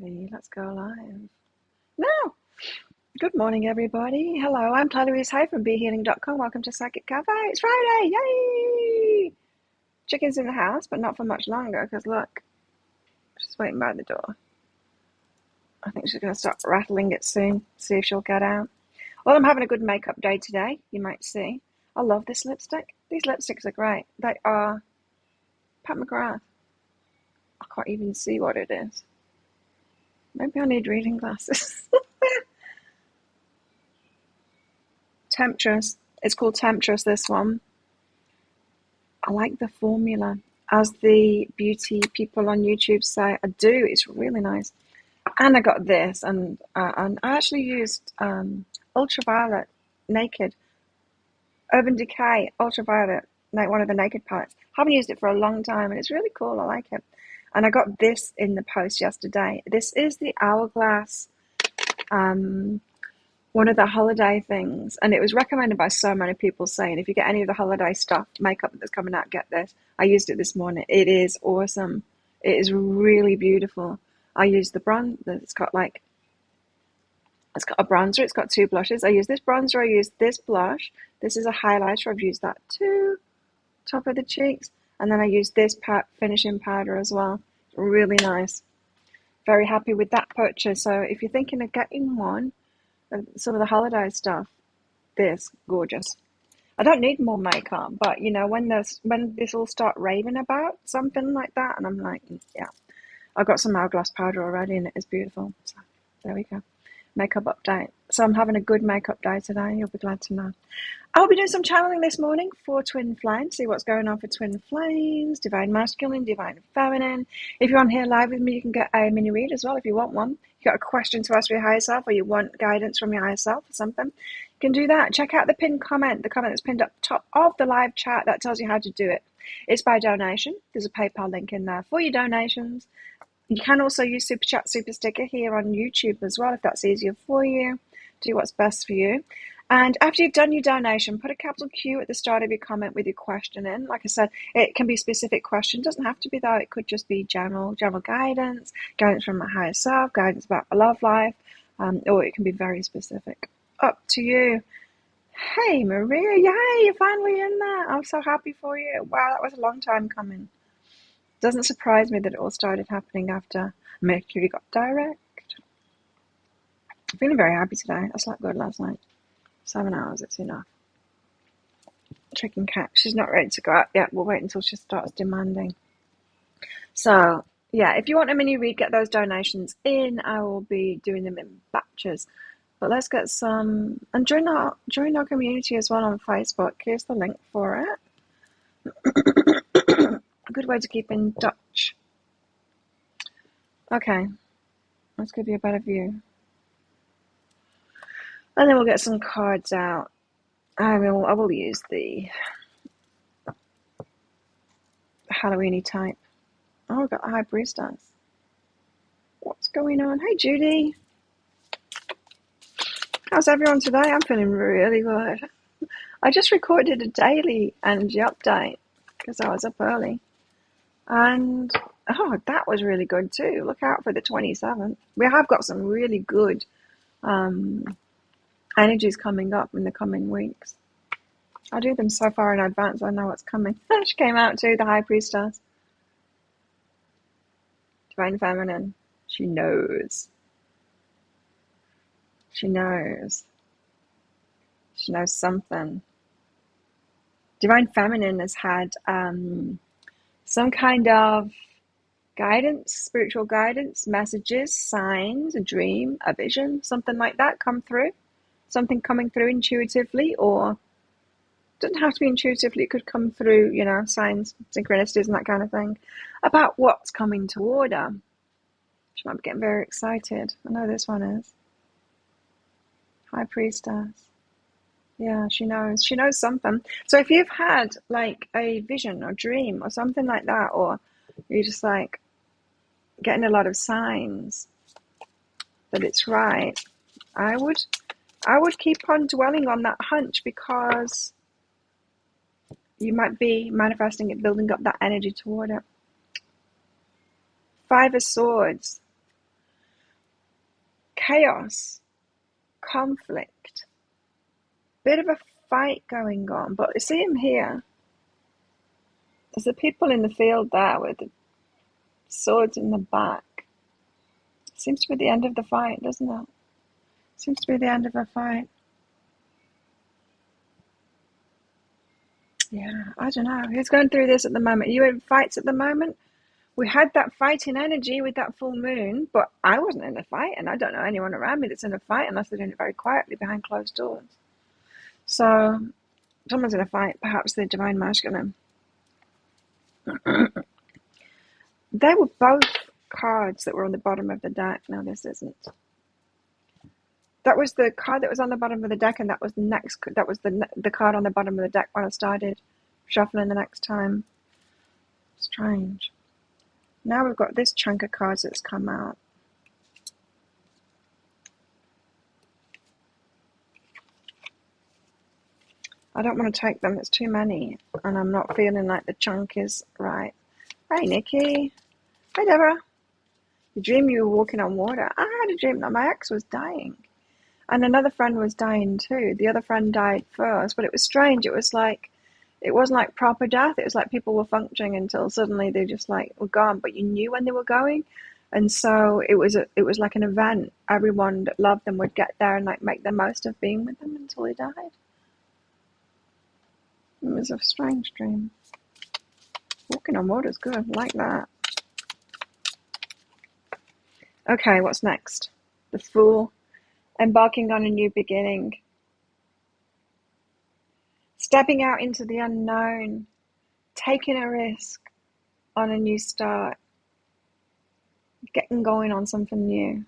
Ready, let's go live. Now, good morning, everybody. Hello, I'm Louise Hay from BeHealing.com. Welcome to Psychic Cafe. It's Friday, yay! Chicken's in the house, but not for much longer, because look, she's waiting by the door. I think she's going to start rattling it soon, see if she'll get out. Well, I'm having a good makeup day today, you might see. I love this lipstick. These lipsticks are great. They are Pat McGrath. I can't even see what it is. Maybe I need reading glasses. Temptress. It's called Temptress, this one. I like the formula. As the beauty people on YouTube say, I do. It's really nice. And I got this, and I actually used Ultraviolet Naked. Urban Decay Ultraviolet, like one of the Naked palettes. Haven't used it for a long time, and it's really cool. I like it. And I got this in the post yesterday. This is the Hourglass, one of the holiday things. And it was recommended by so many people saying, if you get any of the holiday stuff, makeup that's coming out, get this. I used it this morning. It is awesome. It is really beautiful. I used the bronze. It's got a bronzer. It's got two blushes. I use this bronzer. I use this blush. This is a highlighter. I've used that too. Top of the cheeks. And then I use this finishing powder as well. Really nice. Very happy with that purchase. So if you're thinking of getting one, some of the holiday stuff, this, gorgeous. I don't need more makeup, but you know, when this all start raving about something like that, and I'm like, yeah, I've got some Hourglass powder already, and it is beautiful. So there we go. Makeup update. So I'm having a good makeup day today. You'll be glad to know. I'll be doing some channeling this morning for twin flames. See what's going on for twin flames, divine masculine, divine feminine. If you're on here live with me, you can get a mini read as well if you want one. If you've got a question to ask for your higher self, or you want guidance from your higher self or something, you can do that. Check out the pinned comment, the comment that's pinned up top of the live chat. That tells you how to do it. It's by donation. There's a PayPal link in there for your donations. You can also use Super Chat, Super Sticker here on YouTube as well, if that's easier for you. Do what's best for you. And after you've done your donation, put a capital Q at the start of your comment with your question in. Like I said, it can be a specific question. It doesn't have to be that. It could just be general guidance, guidance from my higher self, guidance about my love life, or it can be very specific. Up to you. Hey, Maria. Yay, you're finally in there. I'm so happy for you. Wow, that was a long time coming. Doesn't surprise me that it all started happening after Mercury got direct. I'm feeling very happy today. I slept good last night. 7 hours, it's enough. Chicken cat, she's not ready to go out yet. We'll wait until she starts demanding. So, yeah, if you want a mini read, get those donations in. I will be doing them in batches. But let's get some, and join our community as well on Facebook. Here's the link for it. A good way to keep in touch. Okay, let's give you a better view. And then we'll get some cards out. I will use the Halloween-y type. Oh, we've got the High Priestess. What's going on? Hey, Judy. How's everyone today? I'm feeling really good. I just recorded a daily energy update because I was up early. And, oh, that was really good too. Look out for the 27th. We have got some really good energies coming up in the coming weeks. I do them so far in advance, I know what's coming. She came out too, the High Priestess. Divine Feminine. She knows. She knows. She knows something. Divine Feminine has had some kind of guidance, spiritual guidance, messages, signs, a dream, a vision, something like that come through. Something coming through intuitively, or doesn't have to be intuitively, it could come through, you know, signs, synchronicities and that kind of thing, about what's coming toward her. She might be getting very excited. I know this one is. High Priestess. Yeah, she knows. She knows something. So if you've had like a vision or dream or something like that, or you're just like getting a lot of signs that it's right, I would keep on dwelling on that hunch, because you might be manifesting it, building up that energy toward it. Five of Swords. chaos, conflict, bit of a fight going on. But you see him here. There's the people in the field there with the swords in the back. Seems to be the end of the fight, doesn't it? Seems to be the end of a fight. Yeah, I don't know. Who's going through this at the moment? Are you in fights at the moment? We had that fighting energy with that full moon, but I wasn't in a fight, and I don't know anyone around me that's in a fight unless they're doing it very quietly behind closed doors. So, someone's in a fight, perhaps the divine masculine. They were both cards that were on the bottom of the deck. No, this isn't. That was the card that was on the bottom of the deck, and that was the next. That was the card on the bottom of the deck when I started shuffling the next time. Strange. Now we've got this chunk of cards that's come out. I don't want to take them. It's too many, and I'm not feeling like the chunk is right. Hi, Nikki. Hi, Deborah. You dream you were walking on water. I had a dream that my ex was dying. And another friend was dying too. The other friend died first, but it was strange. It wasn't like proper death. It was like people were functioning until suddenly they just like were gone, but you knew when they were going. And so it was like an event. Everyone that loved them would get there and like make the most of being with them until they died. It was a strange dream. Walking on water is good. I like that. Okay, what's next? The Fool. Embarking on a new beginning. Stepping out into the unknown. Taking a risk on a new start. Getting going on something new.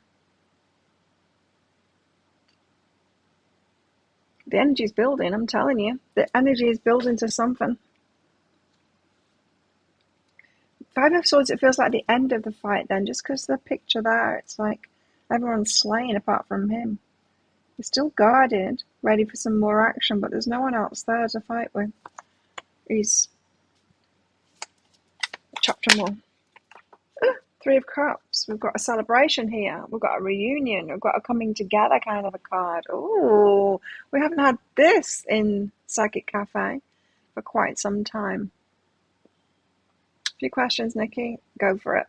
The energy is building, I'm telling you. The energy is building to something. Five of Swords, it feels like the end of the fight then, just because the picture there, it's like everyone's slain apart from him. He's still guarded, ready for some more action, but there's no one else there to fight with. He's chopped them all. Three of Cups. We've got a celebration here. We've got a reunion. We've got a coming together kind of a card. Oh, we haven't had this in Psychic Cafe for quite some time. A few questions, Nikki. Go for it.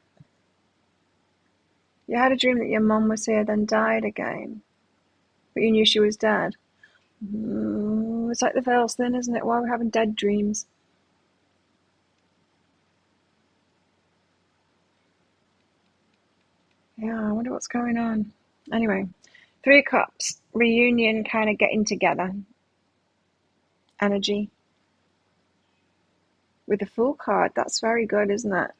You had a dream that your mum was here, then died again, but you knew she was dead. It's like the veil's thin, isn't it? Why are we having dead dreams? Yeah, I wonder what's going on. Anyway, Three of Cups, reunion, kind of getting together. Energy. With the Fool card, that's very good, isn't it?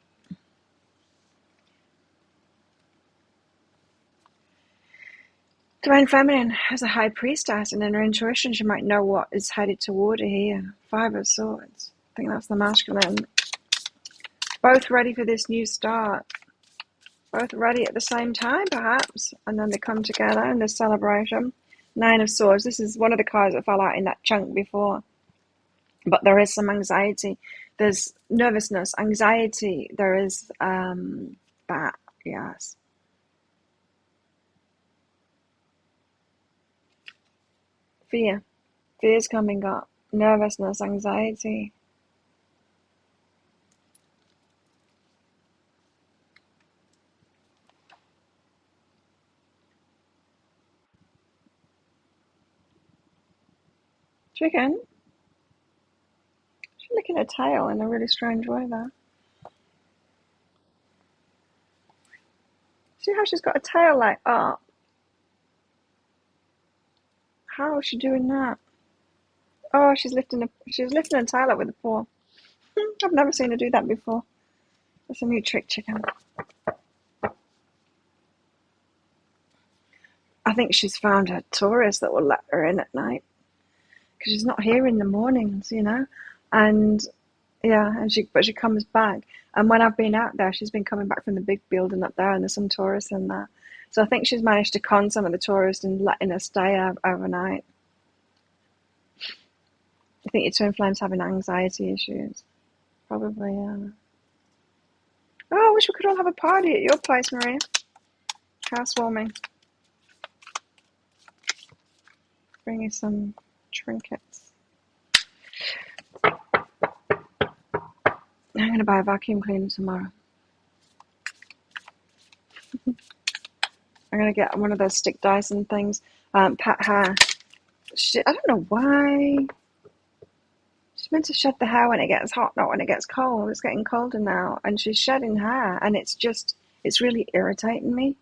Divine Feminine has a High Priestess, and in her intuition, she might know what is headed toward her here. Five of Swords. I think that's the masculine. Both ready for this new start. Both ready at the same time, perhaps. And then they come together in this celebration. Nine of Swords. This is one of the cards that fell out in that chunk before. But there is some anxiety. There's nervousness, anxiety. There is that, yes. Fear. Fear's coming up. Nervousness, anxiety. Chicken. She's licking her tail in a really strange way there. See how she's got a tail like up? How is she doing that? Oh, she's lifting her tail up with a paw. I've never seen her do that before. That's a new trick, Chicken. I think she's found a tourist that will let her in at night. Because she's not here in the mornings, you know. And yeah, but she comes back. And when I've been out there, she's been coming back from the big building up there, and there's some tourists in there. So I think she's managed to con some of the tourists and letting her stay overnight. I think your twin flame's having anxiety issues. Probably, yeah. Oh, I wish we could all have a party at your place, Maria. Housewarming. bring you some trinkets. I'm going to buy a vacuum cleaner tomorrow. I'm going to get one of those stick Dyson things. Pat hair. I don't know why. She's meant to shed the hair when it gets hot, not when it gets cold. It's getting colder now, and she's shedding hair, and it's really irritating me.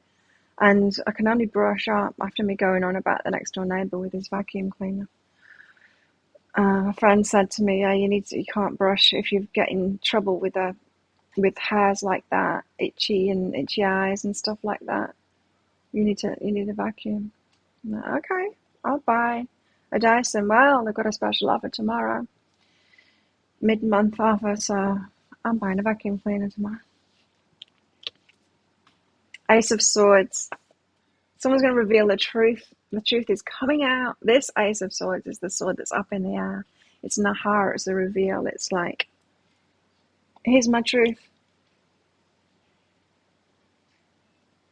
And I can only brush up after me going on about the next door neighbour with his vacuum cleaner. A friend said to me, "Yeah, you can't brush if you get in trouble with hairs like that, itchy eyes and stuff like that. You need a vacuum." I'm like, okay, I'll buy a Dyson. Well, they've got a special offer tomorrow, mid-month offer, so I'm buying a vacuum cleaner tomorrow. Ace of Swords. Someone's going to reveal the truth. The truth is coming out. This Ace of Swords is the sword that's up in the air. It's Nahar, it's the reveal. It's like, here's my truth.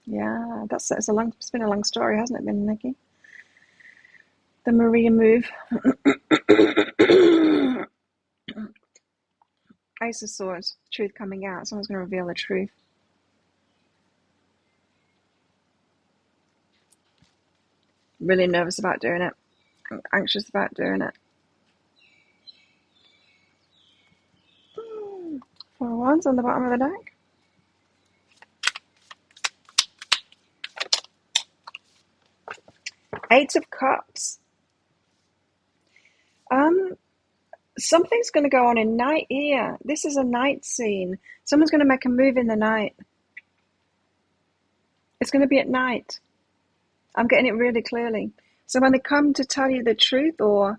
Yeah, it's been a long story, hasn't it been, Nikki? The Maria move. Ace of Swords, truth coming out. Someone's going to reveal the truth. Really nervous about doing it. I'm anxious about doing it. 4 wands on the bottom of the deck. Eight of Cups. Something's going to go on in night here. This is a night scene. Someone's going to make a move in the night. It's going to be at night. I'm getting it really clearly. So when they come to tell you the truth or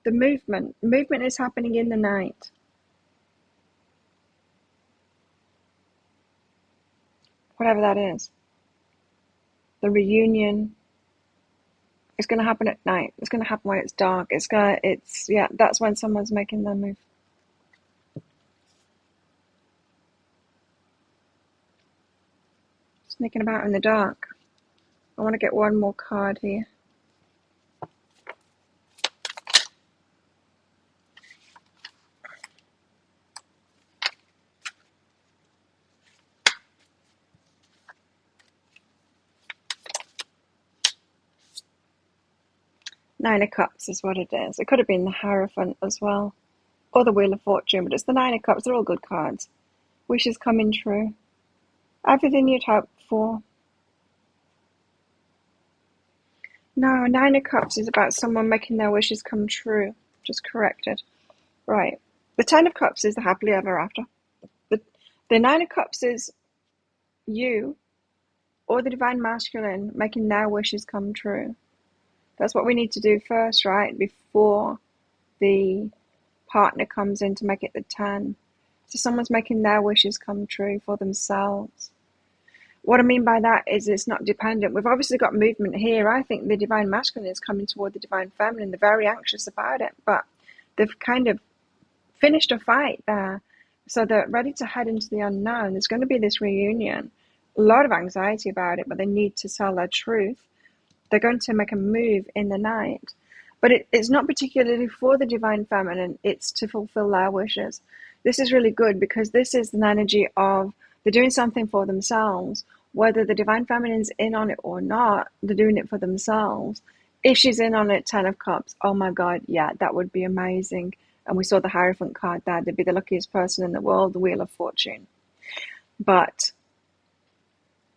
the movement is happening in the night. Whatever that is. The reunion is going to happen at night. It's going to happen when it's dark. That's when someone's making their move. Sneaking about in the dark. I want to get one more card here. Nine of Cups is what it is. It could have been the Hierophant as well. Or the Wheel of Fortune, but it's the Nine of Cups. They're all good cards. Wishes coming true. Everything you'd hope for. No, Nine of Cups is about someone making their wishes come true. Just corrected. Right. The Ten of Cups is the happily ever after. The Nine of Cups is you or the Divine Masculine making their wishes come true. That's what we need to do first, right? Before the partner comes in to make it the 10. So someone's making their wishes come true for themselves. What I mean by that is it's not dependent. We've obviously got movement here. I think the Divine Masculine is coming toward the Divine Feminine. They're very anxious about it, but they've kind of finished a fight there. So they're ready to head into the unknown. There's going to be this reunion. A lot of anxiety about it, but they need to tell their truth. They're going to make a move in the night. But it's not particularly for the Divine Feminine. It's to fulfill their wishes. This is really good because this is an energy of they're doing something for themselves. Whether the Divine Feminine's in on it or not, they're doing it for themselves. If she's in on it, 10 of Cups, oh my God, yeah, that would be amazing. And we saw the Hierophant card there. They'd be the luckiest person in the world, the Wheel of Fortune. But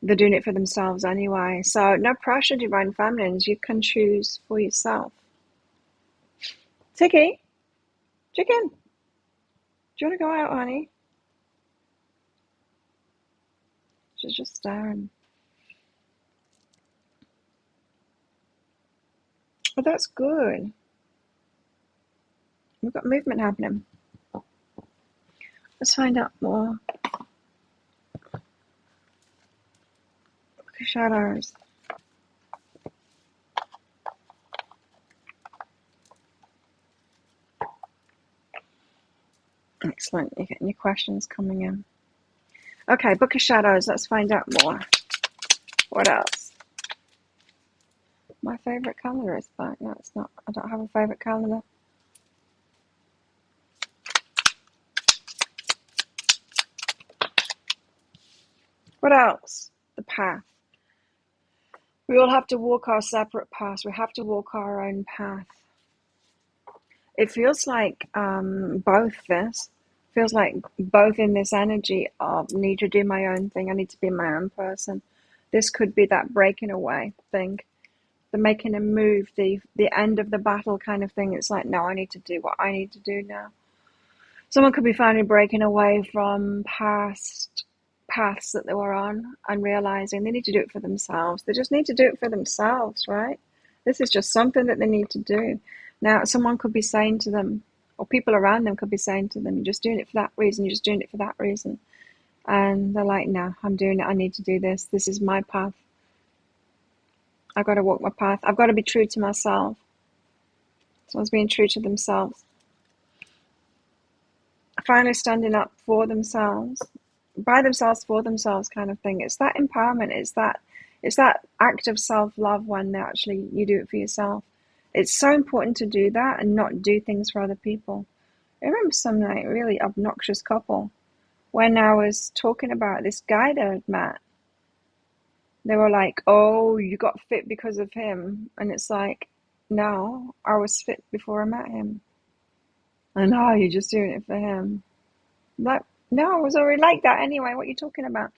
they're doing it for themselves anyway. So no pressure, Divine Feminines. You can choose for yourself. Tiki, chicken, do you want to go out, honey? She's just staring. Oh, that's good. We've got movement happening. Let's find out more. Shadows. Excellent. You're getting your questions coming in. Okay, Book of Shadows. Let's find out more. What else? My favourite calendar is back. No, it's not. I don't have a favourite calendar. What else? The path. We all have to walk our separate paths. We have to walk our own path. It feels like both this. Feels like both in this energy of need to do my own thing. I need to be my own person. This could be that breaking away thing. The making a move, the end of the battle kind of thing. It's like, no, I need to do what I need to do now. Someone could be finally breaking away from past paths that they were on and realizing they need to do it for themselves. They just need to do it for themselves, right? This is just something that they need to do. Now, someone could be saying to them, or people around them could be saying to them, you're just doing it for that reason, you're just doing it for that reason. And they're like, no, I'm doing it, I need to do this. This is my path. I've got to walk my path. I've got to be true to myself. Someone's being true to themselves. Finally standing up for themselves, by themselves, for themselves kind of thing. It's that empowerment. It's that act of self-love when actually you do it for yourself. It's so important to do that and not do things for other people. I remember some like really obnoxious couple when I was talking about this guy that I'd met. They were like, oh, you got fit because of him. And it's like, no, I was fit before I met him. And oh, you're just doing it for him. Like, no, I was already like that anyway. What are you talking about?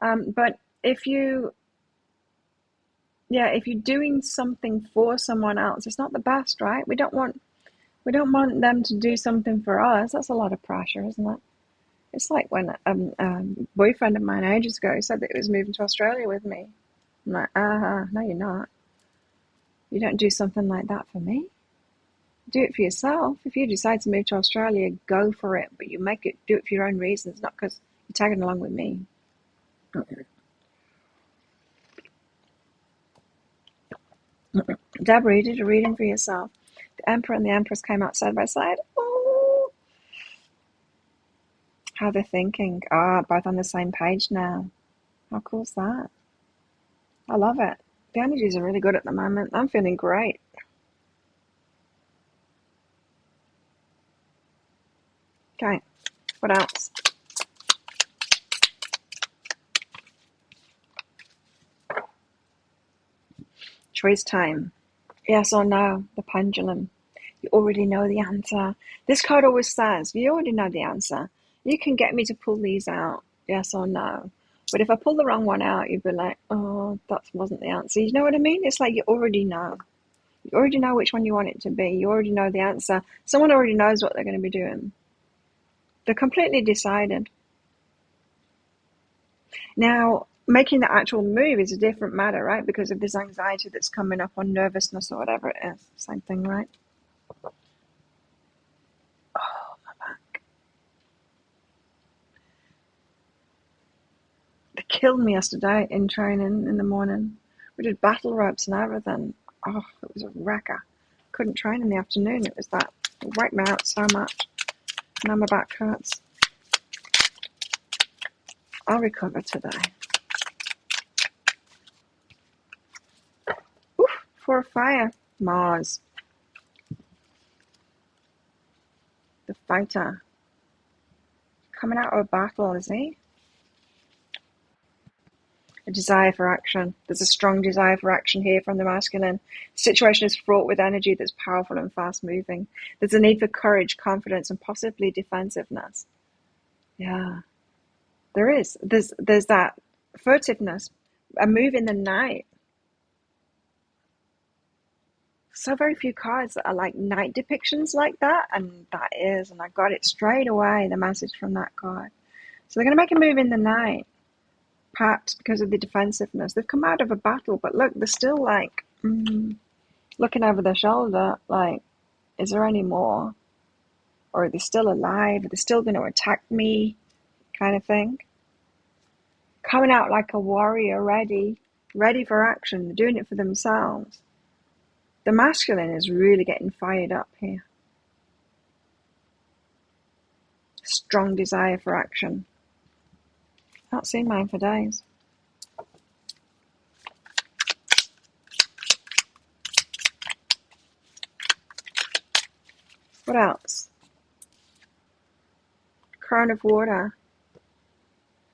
But if you're doing something for someone else, it's not the best, right? We don't want them to do something for us. That's a lot of pressure, isn't it? It's like when a boyfriend of mine ages ago said that he was moving to Australia with me. I'm like, no, you're not. You don't do something like that for me. Do it for yourself. If you decide to move to Australia, go for it. But you do it for your own reasons, not because you're tagging along with me. Deborah, you did a reading for yourself. The Emperor and the Empress came out side by side. Oh, how they're thinking. Both on the same page now. How cool is that? I love it. The energies are really good at the moment. I'm feeling great. Okay, what else? Choice time. Yes or no, the pendulum. You already know the answer. This card always says, you already know the answer. You can get me to pull these out, yes or no. But if I pull the wrong one out, you'd be like, oh, that wasn't the answer. You know what I mean? It's like you already know. You already know which one you want it to be. You already know the answer. Someone already knows what they're going to be doing. They're completely decided. Now, making the actual move is a different matter, right? Because of this anxiety that's coming up on nervousness or whatever it is. Same thing, right? Oh, my back. They killed me yesterday in training in the morning. We did battle ropes and everything. Oh, it was a wrecker. Couldn't train in the afternoon. It was that. It wiped me out so much. Now my back hurts. I'll recover today. Oof, for a fire. Mars. The fighter. Coming out of a battle, is he? A desire for action. There's a strong desire for action here from the masculine. The situation is fraught with energy that's powerful and fast moving. There's a need for courage, confidence, and possibly defensiveness. Yeah, there is. There's that furtiveness, a move in the night. So very few cards that are like night depictions like that, and that is, and I got it straight away, the message from that card. So they're going to make a move in the night. Perhaps because of the defensiveness. They've come out of a battle, but look, they're still like looking over their shoulder, like, is there any more? Or are they still alive? Are they still going to attack me? Kind of thing. Coming out like a warrior, ready for action. They're doing it for themselves. The masculine is really getting fired up here. Strong desire for action. Not seen mine for days. What else? Crown of water.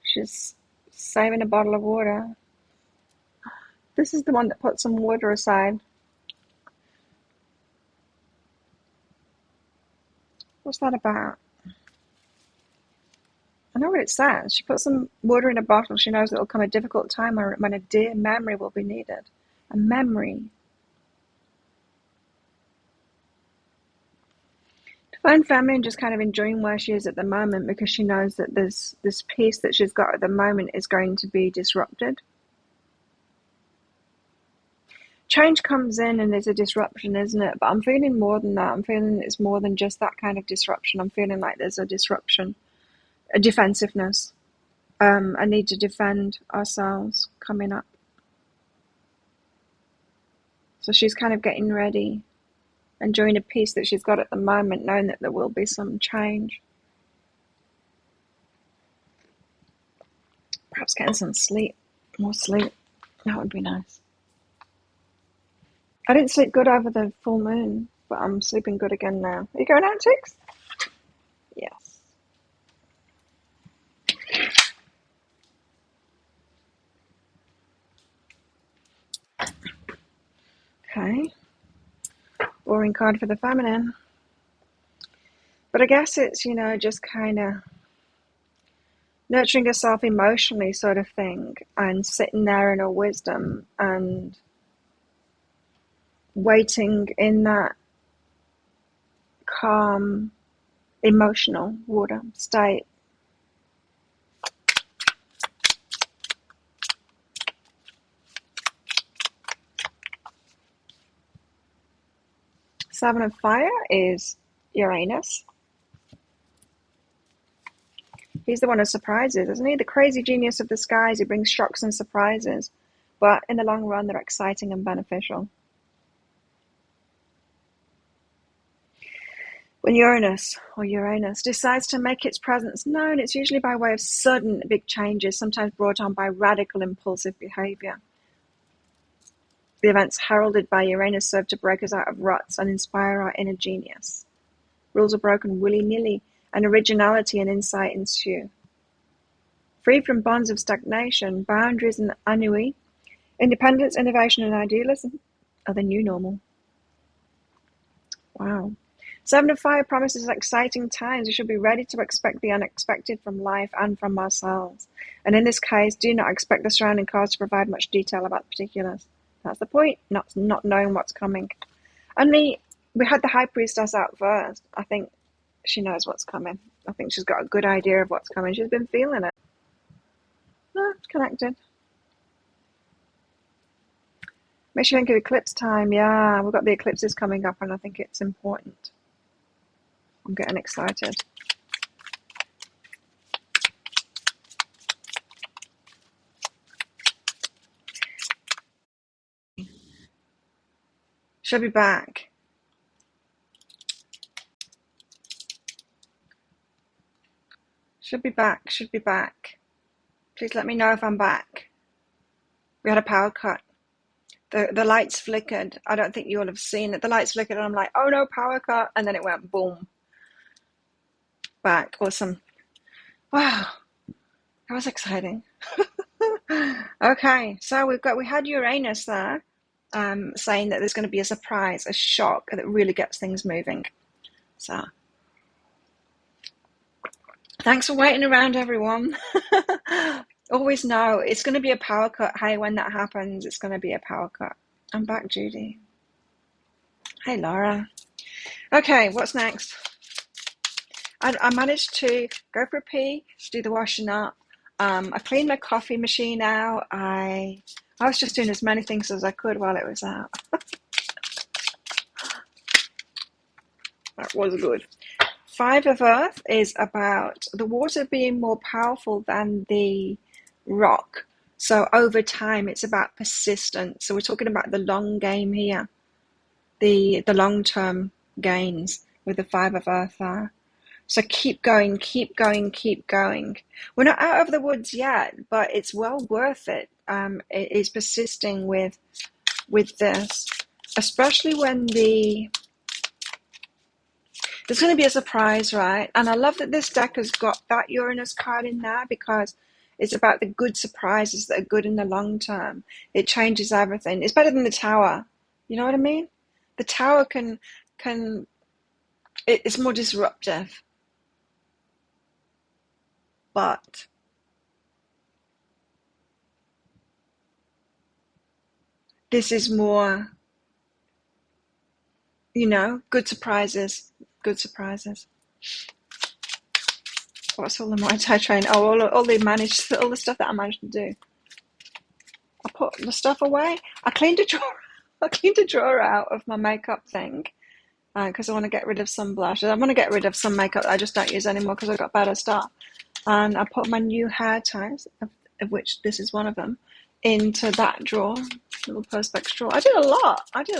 She's saving a bottle of water. This is the one that put some water aside. What's that about? I know what it says. She put some water in a bottle. She knows it'll come a difficult time when a dear memory will be needed. A memory. Divine Feminine, just kind of enjoying where she is at the moment, because she knows that this peace that she's got at the moment is going to be disrupted. Change comes in and there's a disruption, isn't it? But I'm feeling more than that. I'm feeling it's more than just that kind of disruption. I'm feeling like there's a disruption, a defensiveness. A need to defend ourselves coming up. So she's kind of getting ready, enjoying a peace that she's got at the moment, knowing that there will be some change. Perhaps getting some sleep, more sleep. That would be nice. I didn't sleep good over the full moon, but I'm sleeping good again now. Are you going out, chicks? Yes. Okay. Boring card for the feminine. But I guess it's, just kind of nurturing herself emotionally sort of thing, and sitting there in her wisdom and waiting in that calm, emotional water state. Seven of Fire is Uranus. He's the one of surprises, isn't he? The crazy genius of the skies. He brings shocks and surprises, but in the long run, they're exciting and beneficial. When Uranus decides to make its presence known, it's usually by way of sudden big changes, sometimes brought on by radical impulsive behavior. The events heralded by Uranus serve to break us out of ruts and inspire our inner genius. Rules are broken willy-nilly, and originality and insight ensue. Free from bonds of stagnation, boundaries and ennui, independence, innovation, and idealism are the new normal. Wow. Seven of Fire promises exciting times. We should be ready to expect the unexpected from life and from ourselves. And in this case, do not expect the surrounding cards to provide much detail about the particulars. That's the point, not knowing what's coming. And we had the High Priestess out first. I think she knows what's coming. I think she's got a good idea of what's coming. She's been feeling it. No, it's connected. Makes you think of eclipse time. Yeah, we've got the eclipses coming up, and I think it's important. I'm getting excited. She'll be back. Should be back. Please let me know if I'm back. We had a power cut. The lights flickered. I don't think you all have seen it. The lights flickered and I'm like, oh no, power cut. And then it went boom. Back. Awesome. Wow. That was exciting. Okay. So we had Uranus there, saying that there's going to be a surprise, a shock that really gets things moving. So thanks for waiting around, everyone. Always know it's going to be a power cut. Hey, when that happens, it's going to be a power cut. I'm back, Judy. Hey, Laura. Okay, what's next? I managed to go for a pee, do the washing up. I cleaned my coffee machine out. I was just doing as many things as I could while it was out. That was good. Five of Earth is about the water being more powerful than the rock. So over time, it's about persistence. So we're talking about the long game here, the long-term gains with the Five of Earth there. So keep going, keep going, keep going. We're not out of the woods yet, but it's well worth it. It is persisting with this, especially when the There's going to be a surprise, right? And I love that this deck has got that Uranus card in there because it's about the good surprises that are good in the long term. It changes everything. It's better than the Tower. You know what I mean? The Tower it's more disruptive. But this is more, good surprises. Good surprises. What's all the multi-train? Oh, all the stuff that I managed to do. I put the stuff away. I cleaned a drawer. I cleaned a drawer out of my makeup thing because I want to get rid of some blush. I want to get rid of some makeup that I just don't use anymore because I've got better stuff. And I put my new hair ties, of which this is one of them, into that drawer, little Perspex drawer. I did a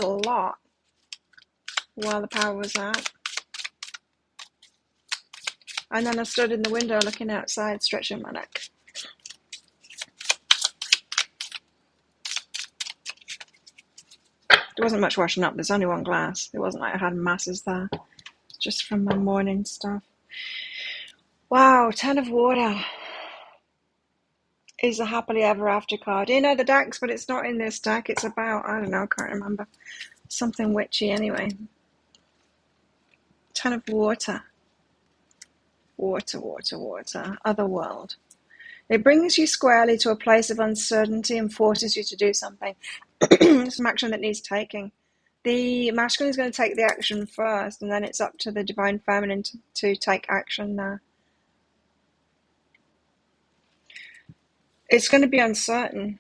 lot while the power was out. And then I stood in the window looking outside, stretching my neck. There wasn't much washing up. There's only one glass. It wasn't like I had masses there. Just from my morning stuff. Wow, 10 of Water is a happily ever after card. You know the decks, but it's not in this deck. It's about, I don't know, I can't remember. Something witchy anyway. 10 of Water. Water, water, water. Otherworld. It brings you squarely to a place of uncertainty and forces you to do something. Some action that needs taking. The masculine is going to take the action first, and then it's up to the divine feminine to take action there. It's going to be uncertain.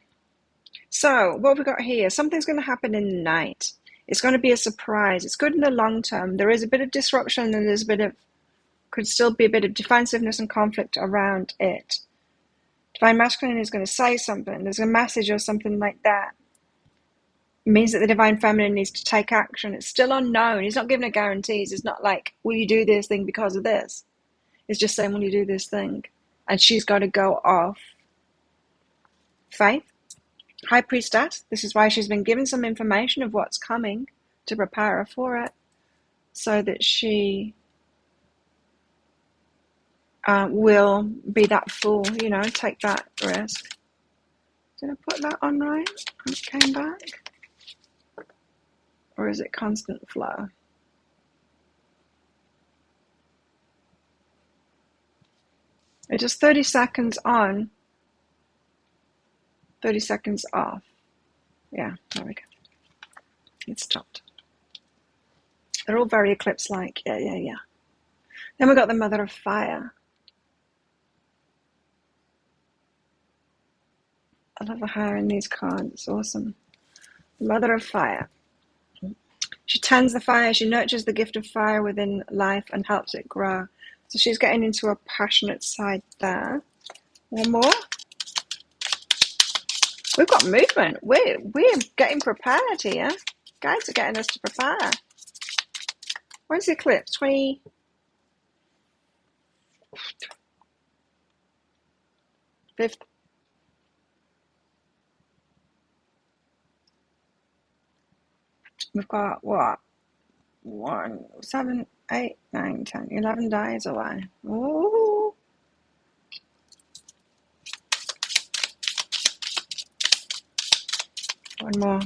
So, what have we got here? Something's going to happen in the night. It's going to be a surprise. It's good in the long term. There is a bit of disruption, and could still be a bit of defensiveness and conflict around it. Divine masculine is going to say something. There's a message or something like that. It means that the divine feminine needs to take action. It's still unknown. He's not giving her guarantees. It's not like, will you do this thing because of this? It's just saying, will you do this thing? And she's got to go off. Faith. High Priestess. This is why she's been given some information of what's coming to prepare her for it. So that she will be that fool, take that risk. Did I put that on right? It came back. Or is it constant flow? It's just 30 seconds on, 30 seconds off. Yeah, there we go. It stopped. They're all very eclipse-like. Yeah. Then we've got the Mother of Fire. I love the hair in these cards. It's awesome. The Mother of Fire. She tends the fire. She nurtures the gift of fire within life and helps it grow. So she's getting into a passionate side there. One more. We've got movement. We're getting prepared here. Guides are getting us to prepare. When's the eclipse? 25th. We've got what? 1, 7, 8, 9, 10, 11 days away. Ooh. One more.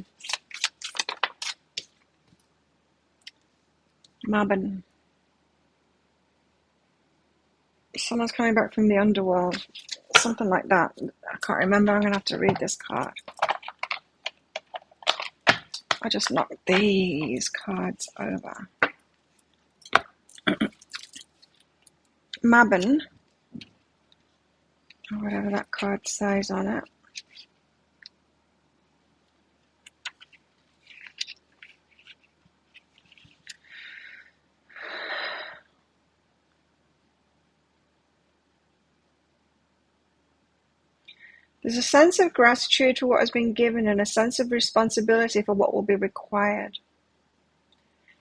Mabon. Someone's coming back from the underworld. Something like that. I can't remember. I'm going to have to read this card. I just knocked these cards over. Mabon, or whatever that card says on it. There's a sense of gratitude for what has been given and a sense of responsibility for what will be required.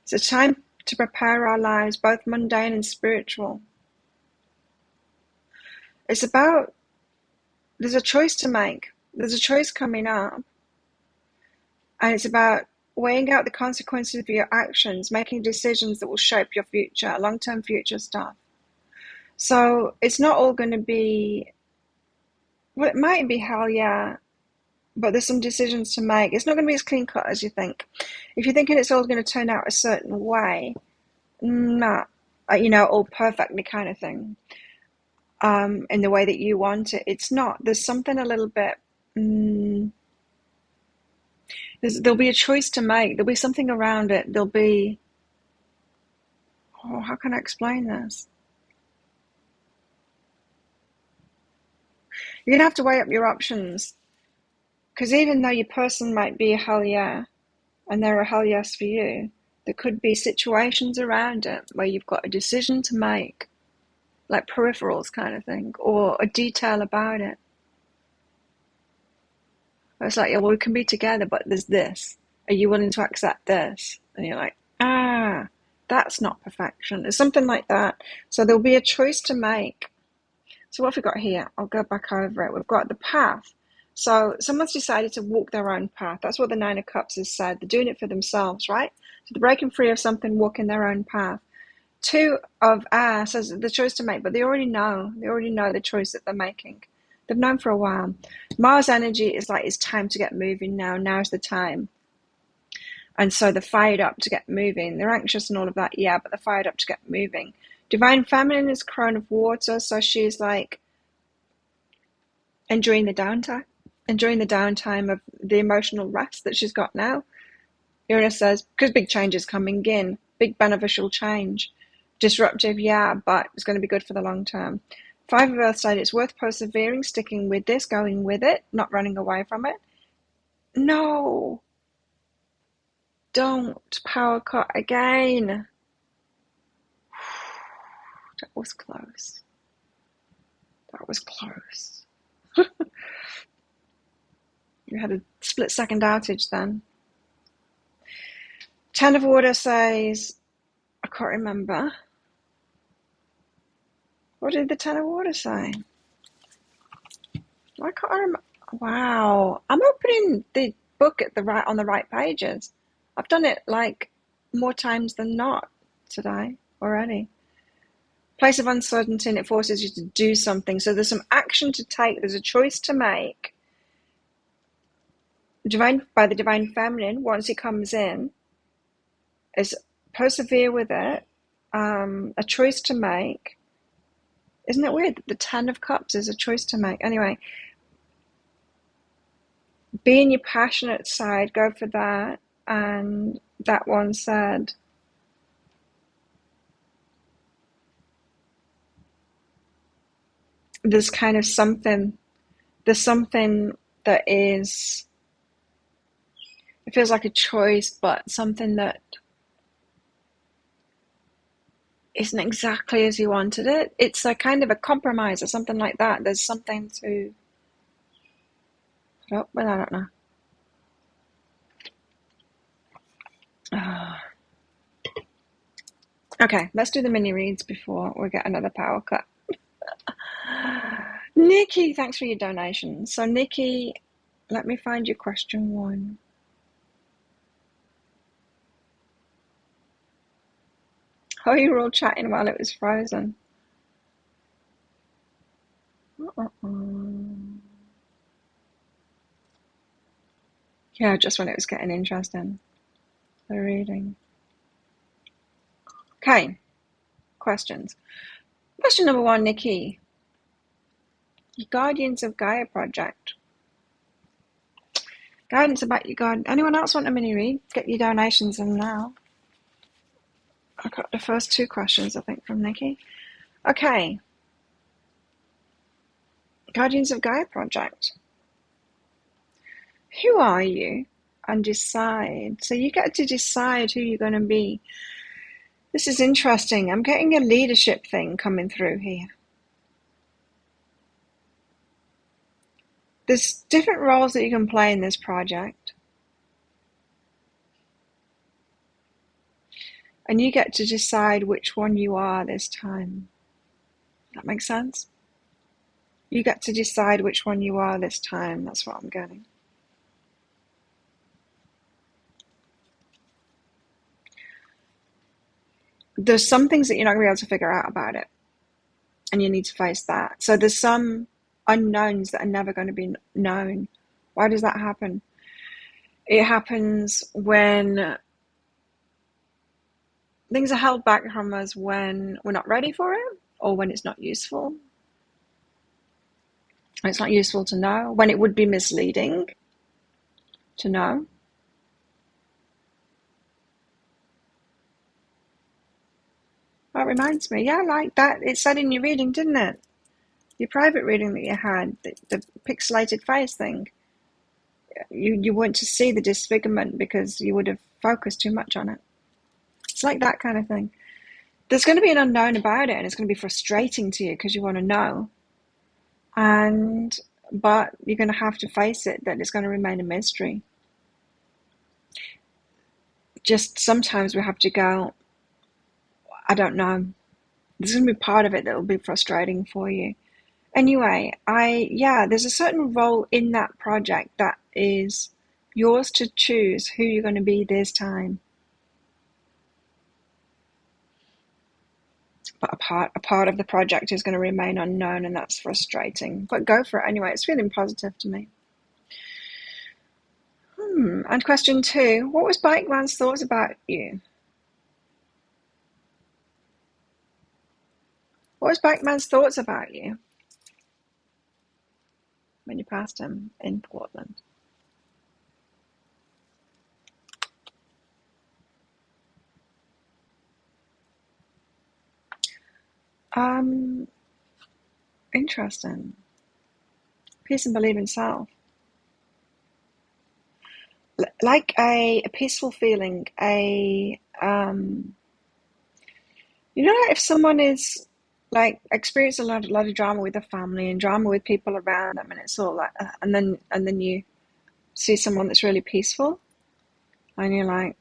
It's a time to prepare our lives, both mundane and spiritual. It's about, there's a choice to make. There's a choice coming up. And it's about weighing out the consequences of your actions, making decisions that will shape your future, long-term future stuff. So it's not all going to be, well, it might be hell yeah, but there's some decisions to make. It's not going to be as clean cut as you think. If you're thinking it's all going to turn out a certain way, not, all perfectly kind of thing, in the way that you want it. It's not. There's something a little bit, there'll be a choice to make. There'll be something around it. There'll be, how can I explain this? You're going to have to weigh up your options. Because even though your person might be a hell yeah, and they're a hell yes for you, there could be situations around it where you've got a decision to make, like peripherals kind of thing, or a detail about it. It's like, yeah, well, we can be together, but there's this. Are you willing to accept this? And you're like, that's not perfection. It's something like that. So there'll be a choice to make. So what have we got here? I'll go back over it. We've got the path. So someone's decided to walk their own path. That's what the Nine of Cups has said. They're doing it for themselves, right? So they're breaking free of something, walking their own path. Two of Air says the choice to make, but they already know. They already know the choice that they're making. They've known for a while. Mars energy is like, it's time to get moving now. Now's the time. And so they're fired up to get moving. They're anxious and all of that, yeah, but they're fired up to get moving. Divine Feminine is Crown of Water, so she's like enjoying the downtime of the emotional rest that she's got now. Uranus says, because big change is coming in, big beneficial change. Disruptive, yeah, but it's going to be good for the long term. Five of Earth side, it's worth persevering, sticking with this, going with it, not running away from it. No. Don't power cut again. That was close. That was close. You had a split second outage then. Ten of Water says, I can't remember. What did the Ten of Water say? I can't remember. Wow. I'm opening the book at on the right pages. I've done it like more times than not today already. Place of uncertainty, and it forces you to do something. So there's some action to take. There's a choice to make. By the Divine Feminine, once it comes in, is persevere with it. A choice to make. Isn't it weird? The Ten of Cups is a choice to make. Anyway, be in your passionate side. Go for that. And that one said, there's kind of something, there's something that is, it feels like a choice, but something that isn't exactly as you wanted it. It's a kind of a compromise or something like that. There's something to, well, I don't know. Okay, let's do the mini reads before we get another power cut. Nikki, thanks for your donation. So Nikki, let me find your question one. Oh, you were all chatting while it was frozen. Yeah, just when it was getting interesting. The reading. Okay, questions. Question number one, Nikki. Your Guardians of Gaia project. Guidance about your God. Anyone else want a mini read? Get your donations in now. I got the first two questions, I think, from Nikki. Okay. Guardians of Gaia project. Who are you? And decide. So you get to decide who you're going to be. This is interesting. I'm getting a leadership thing coming through here. There's different roles that you can play in this project. And you get to decide which one you are this time. That makes sense? You get to decide which one you are this time. That's what I'm getting. there's some things that you're not going to be able to figure out about it, and you need to face that. So there's some unknowns that are never going to be known. Why does that happen? It happens when things are held back from us, when we're not ready for it, or when it's not useful. It's not useful to know, when it would be misleading to know. That reminds me, yeah, like that, it said in your reading, didn't it? Your private reading that you had, the pixelated face thing. You weren't to see the disfigurement because you would have focused too much on it. It's like that kind of thing. There's going to be an unknown about it, and it's going to be frustrating to you because you want to know. But you're going to have to face it, that it's going to remain a mystery. Just sometimes we have to go, I don't know. There's going to be part of it that will be frustrating for you. Anyway, there's a certain role in that project that is yours to choose who you're going to be this time. But a part of the project is going to remain unknown, and that's frustrating. But go for it anyway. It's feeling positive to me. And question 2, what was Bike Man's thoughts about you? What was Bike Man's thoughts about you when you passed him in Portland? Interesting. Peace and believe in self. Like a peaceful feeling, if someone is like experience a lot of drama with the family and drama with people around them, and it's all like, and then you see someone that's really peaceful, and you're like,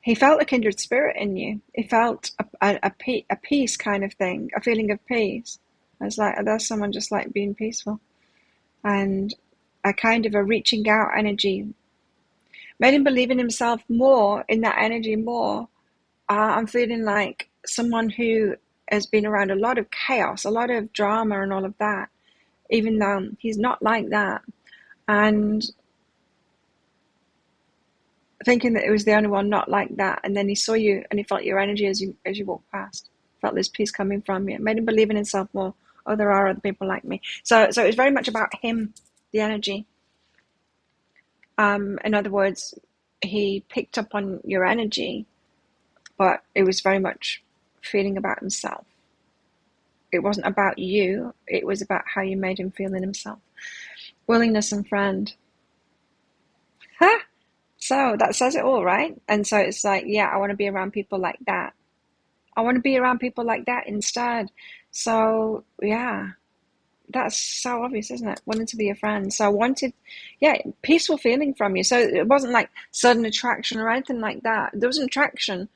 he felt a kindred spirit in you. He felt a peace kind of thing, a feeling of peace. It's like, there's someone just like being peaceful, and a kind of a reaching out energy made him believe in himself more, in that energy more. I'm feeling like someone who has been around a lot of chaos, a lot of drama and all of that, even though he's not like that. And thinking that it was the only one not like that. And then he saw you and he felt your energy as you walked past. Felt this peace coming from you. It made him believe in himself more. Oh, there are other people like me. So it was very much about him, the energy. In other words, he picked up on your energy, but it was very much feeling about himself. It wasn't about you. It was about how you made him feel in himself. Willingness and friend. Ha! So that says it all, right? And so it's like, yeah, I want to be around people like that. I want to be around people like that instead. So, yeah, that's so obvious, isn't it? Wanting to be a friend. So I wanted, peaceful feeling from you. So it wasn't like sudden attraction or anything like that. There was an attraction,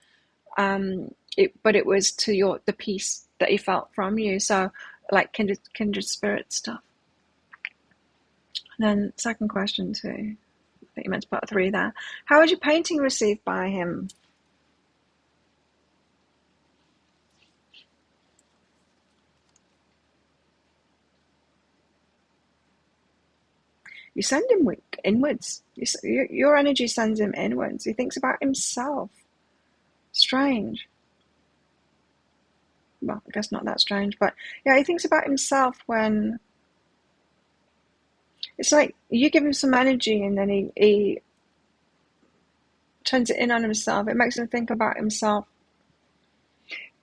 but it was to the peace that he felt from you. So like kindred spirit stuff. And then second question too. I think you meant to put 3 there. How was your painting received by him? You send him inwards. Your energy sends him inwards. He thinks about himself. Strange. Well, I guess not that strange, but yeah, he thinks about himself when it's like you give him some energy and then he turns it in on himself. It makes him think about himself.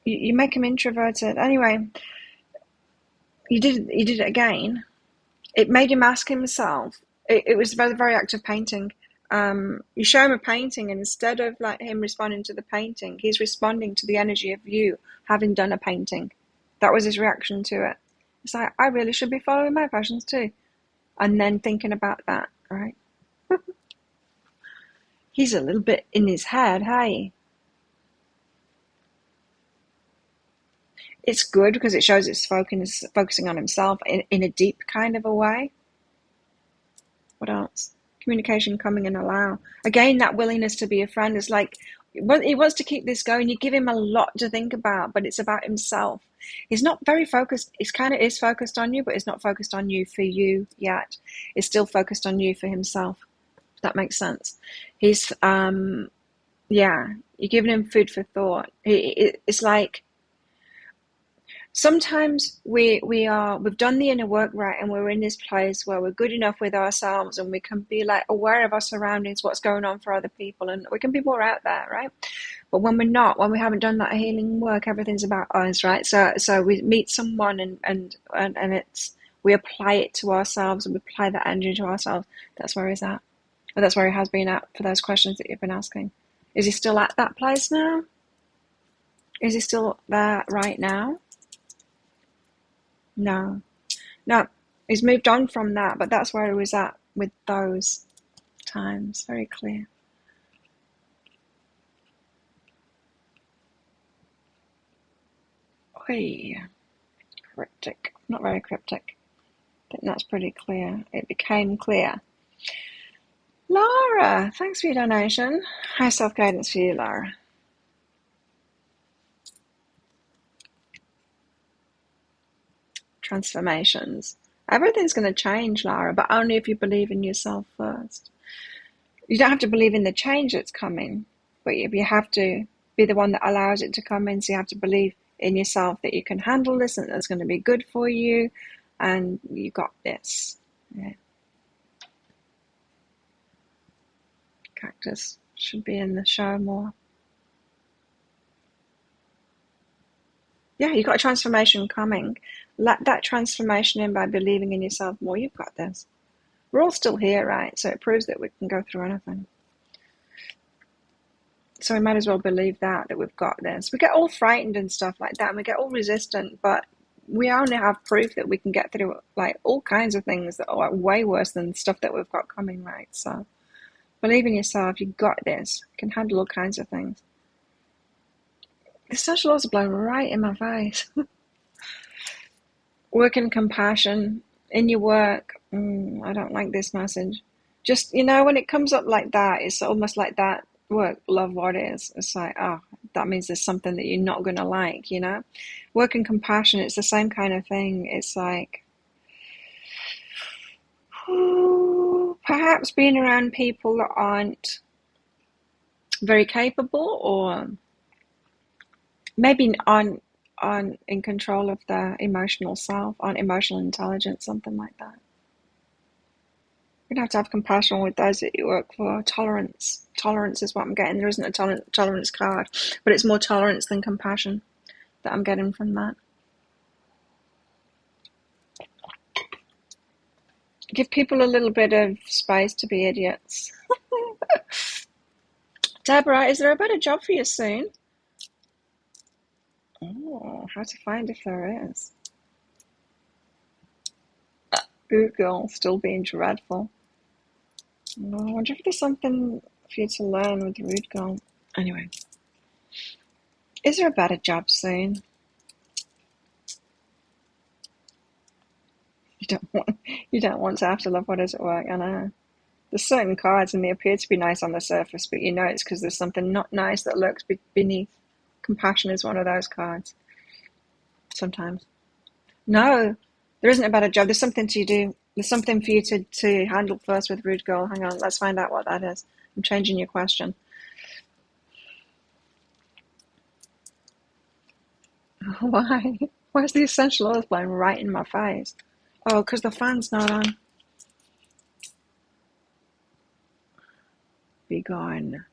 You make him introverted. Anyway, you did it again. It made him ask himself. It was a very, very active painting. You show him a painting, and instead of like him responding to the painting, he's responding to the energy of you having done a painting. That was his reaction to it. It's like, I really should be following my passions too. And then thinking about that, right? He's a little bit in his head, hey? It's good because it shows it's focusing on himself in a deep kind of a way. What else? Communication, coming and allow. Again, that willingness to be a friend is like he wants to keep this going. You give him a lot to think about, but it's about himself. He's not very focused. He's kind of is focused on you, but it's not focused on you for you yet. It's still focused on you for himself. If that makes sense. He's yeah, you're giving him food for thought. It's like sometimes we've done the inner work right, and we're in this place where we're good enough with ourselves, and we can be like aware of our surroundings, what's going on for other people, and we can be more out there, right? But when we're not, when we haven't done that healing work, everything's about us, right? So we meet someone and it's we apply it to ourselves, and we apply that energy to ourselves. That's where he's at. Or that's where he has been at for those questions that you've been asking. Is he still at that place now? Is he still there right now? No. No. He's moved on from that, but that's where he was at with those times. Very clear. Oy. Cryptic. Not very cryptic. I think that's pretty clear. It became clear. Laura, thanks for your donation. High self-guidance for you, Laura. Transformations. Everything's going to change, Laura, but only if you believe in yourself first. You don't have to believe in the change that's coming, but you have to be the one that allows it to come in. So you have to believe in yourself that you can handle this and that's going to be good for you, and you got this. Yeah. Cactus should be in the show more. Yeah, you've got a transformation coming. Let that transformation in by believing in yourself more. You've got this. We're all still here, right? So it proves that we can go through anything. So we might as well believe that we've got this. We get all frightened and stuff like that, and we get all resistant, but we only have proof that we can get through like all kinds of things that are way worse than stuff that we've got coming, right? So believe in yourself. You've got this. You can handle all kinds of things. The social laws are blowing right in my face. Work in compassion in your work. I don't like this message. Just, when it comes up like that, it's almost like that work, love what is. It's like, oh, that means there's something that you're not going to like, Work in compassion, it's the same kind of thing. It's like, perhaps being around people that aren't very capable, or maybe aren't in control of their emotional self, aren't emotional intelligence, something like that. You're going to have compassion with those that you work for. Tolerance. Tolerance is what I'm getting. There isn't a tolerance card, but it's more tolerance than compassion that I'm getting from that. Give people a little bit of space to be idiots. Deborah, is there a better job for you soon? Oh, how to find if there is. Google, still being dreadful. Oh, I wonder if there's something for you to learn with Rude Girl. Anyway, is there a better job soon? You don't want to have to love what is at work. I know. There's certain cards and they appear to be nice on the surface, but it's because there's something not nice that lurks beneath. Compassion is one of those cards. Sometimes. No, there isn't a better job. There's something to do. There's something for you to handle first with Rude Girl. Hang on, let's find out what that is. I'm changing your question. Why? Where's the essential oils blowing right in my face? Oh, because the fan's not on. Be gone.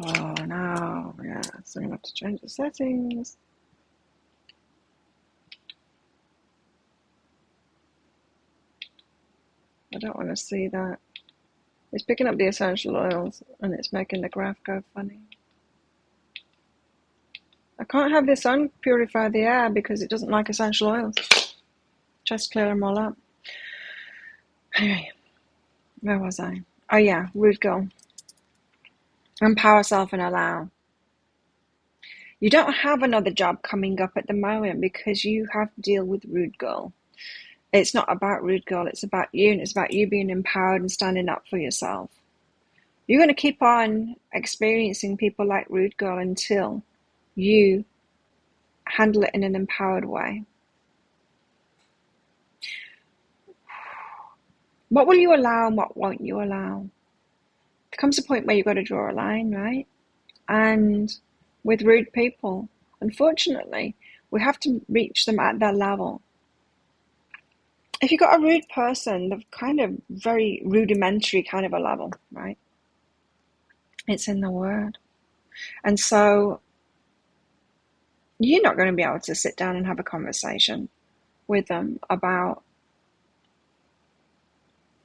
Oh no, yeah, so I'm going to have to change the settings. I don't want to see that. It's picking up the essential oils and it's making the graph go funny. I can't have this on purify the air because it doesn't like essential oils. Just clear them all up. Anyway, where was I? Oh yeah, Rude Girl. Empower self and allow. You don't have another job coming up at the moment because you have to deal with Rude Girl. It's not about rude girl, it's about you, and it's about you being empowered and standing up for yourself. You're going to keep on experiencing people like rude girl until you handle it in an empowered way. What will you allow and what won't you allow? There comes a point where you've got to draw a line, right? And with rude people, unfortunately, we have to reach them at their level. If you've got a rude person, they're kind of very rudimentary kind of a level, right? It's in the word. And so you're not going to be able to sit down and have a conversation with them about,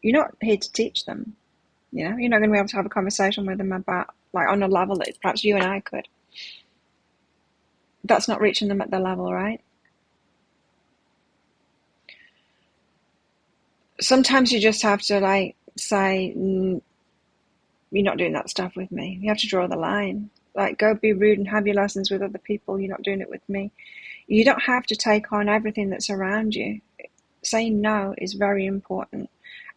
you're not here to teach them, you know? You're not going to be able to have a conversation with them about, like, on a level that perhaps you and I could. That's not reaching them at their level, right? Sometimes you just have to, like, say, you're not doing that stuff with me. You have to draw the line. Like, go be rude and have your lessons with other people. You're not doing it with me. You don't have to take on everything that's around you. Saying no is very important.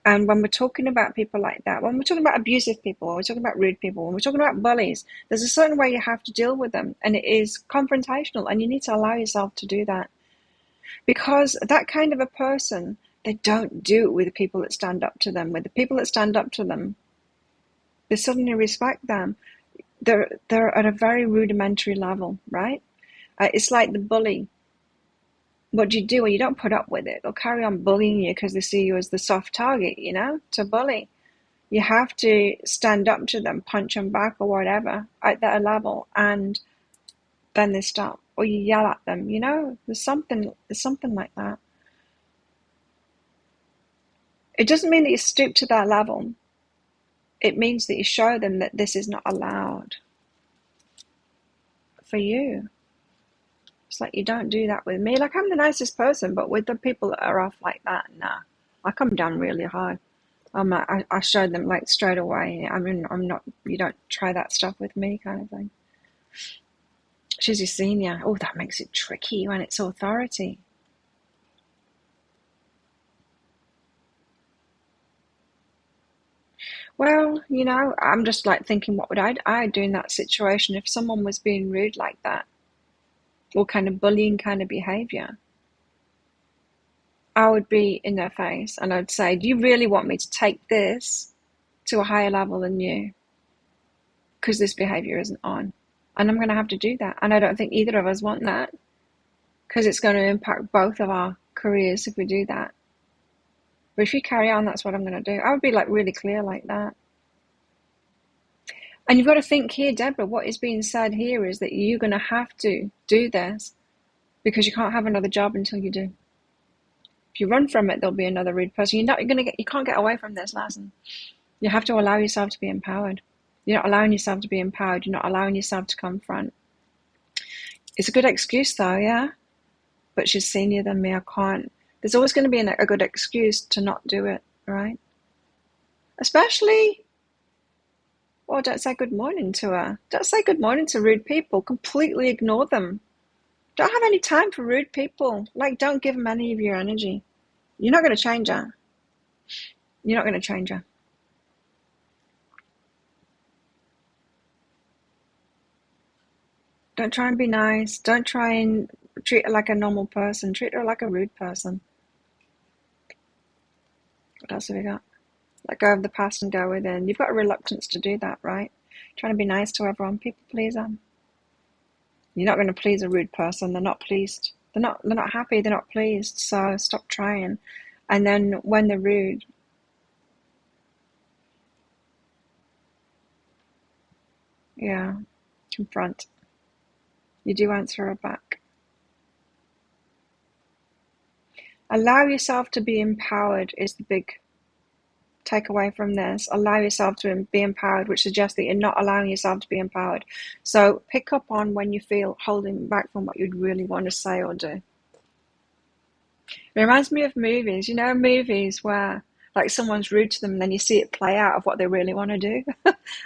And when we're talking about people like that, when we're talking about abusive people, when we're talking about rude people, when we're talking about bullies, there's a certain way you have to deal with them. And it is confrontational. And you need to allow yourself to do that. Because that kind of a person, they don't do it with the people that stand up to them. With the people that stand up to them, they suddenly respect them. They're at a very rudimentary level, right? It's like the bully. What do you do? Well, you don't put up with it. They'll carry on bullying you because they see you as the soft target, you know, to bully. You have to stand up to them, punch them back or whatever at their level, and then they stop. Or you yell at them, you know, there's something like that. It doesn't mean that you stoop to their level. It means that you show them that this is not allowed for you. It's like, you don't do that with me. Like, I'm the nicest person, but with the people that are off like that, nah. I come down really hard. I show them, like, straight away. I mean, I'm not, you don't try that stuff with me kind of thing. She's your senior. Oh, that makes it tricky when it's authority. Well, you know, I'm just like thinking, what would I do in that situation if someone was being rude like that, or kind of bullying kind of behavior? I would be in their face and I'd say, do you really want me to take this to a higher level than you? Because this behavior isn't on. And I'm going to have to do that. And I don't think either of us want that, because it's going to impact both of our careers if we do that. But if you carry on, that's what I'm going to do. I would be like really clear like that. And you've got to think here, Deborah, what is being said here is that you're going to have to do this because you can't have another job until you do. If you run from it, there'll be another rude person. You can't get away from this lesson. You have to allow yourself to be empowered. You're not allowing yourself to be empowered. You're not allowing yourself to confront. It's a good excuse though, yeah? But she's senior than me, I can't. There's always going to be a good excuse to not do it, right? Especially, well, don't say good morning to her. Don't say good morning to rude people. Completely ignore them. Don't have any time for rude people. Like, don't give them any of your energy. You're not going to change her. You're not going to change her. Don't try and be nice. Don't try and treat her like a normal person. Treat her like a rude person. What else have we got? Let go of the past and go within. You've got a reluctance to do that, right? Trying to be nice to everyone. People pleaser. You're not going to please a rude person. They're not pleased. They're not happy. They're not pleased. So stop trying. And then when they're rude, yeah, confront. You do answer her back. Allow yourself to be empowered is the big takeaway from this. Allow yourself to be empowered, which suggests that you're not allowing yourself to be empowered. So pick up on when you feel holding back from what you'd really want to say or do. It reminds me of movies, you know, movies where like someone's rude to them and then you see it play out of what they really want to do.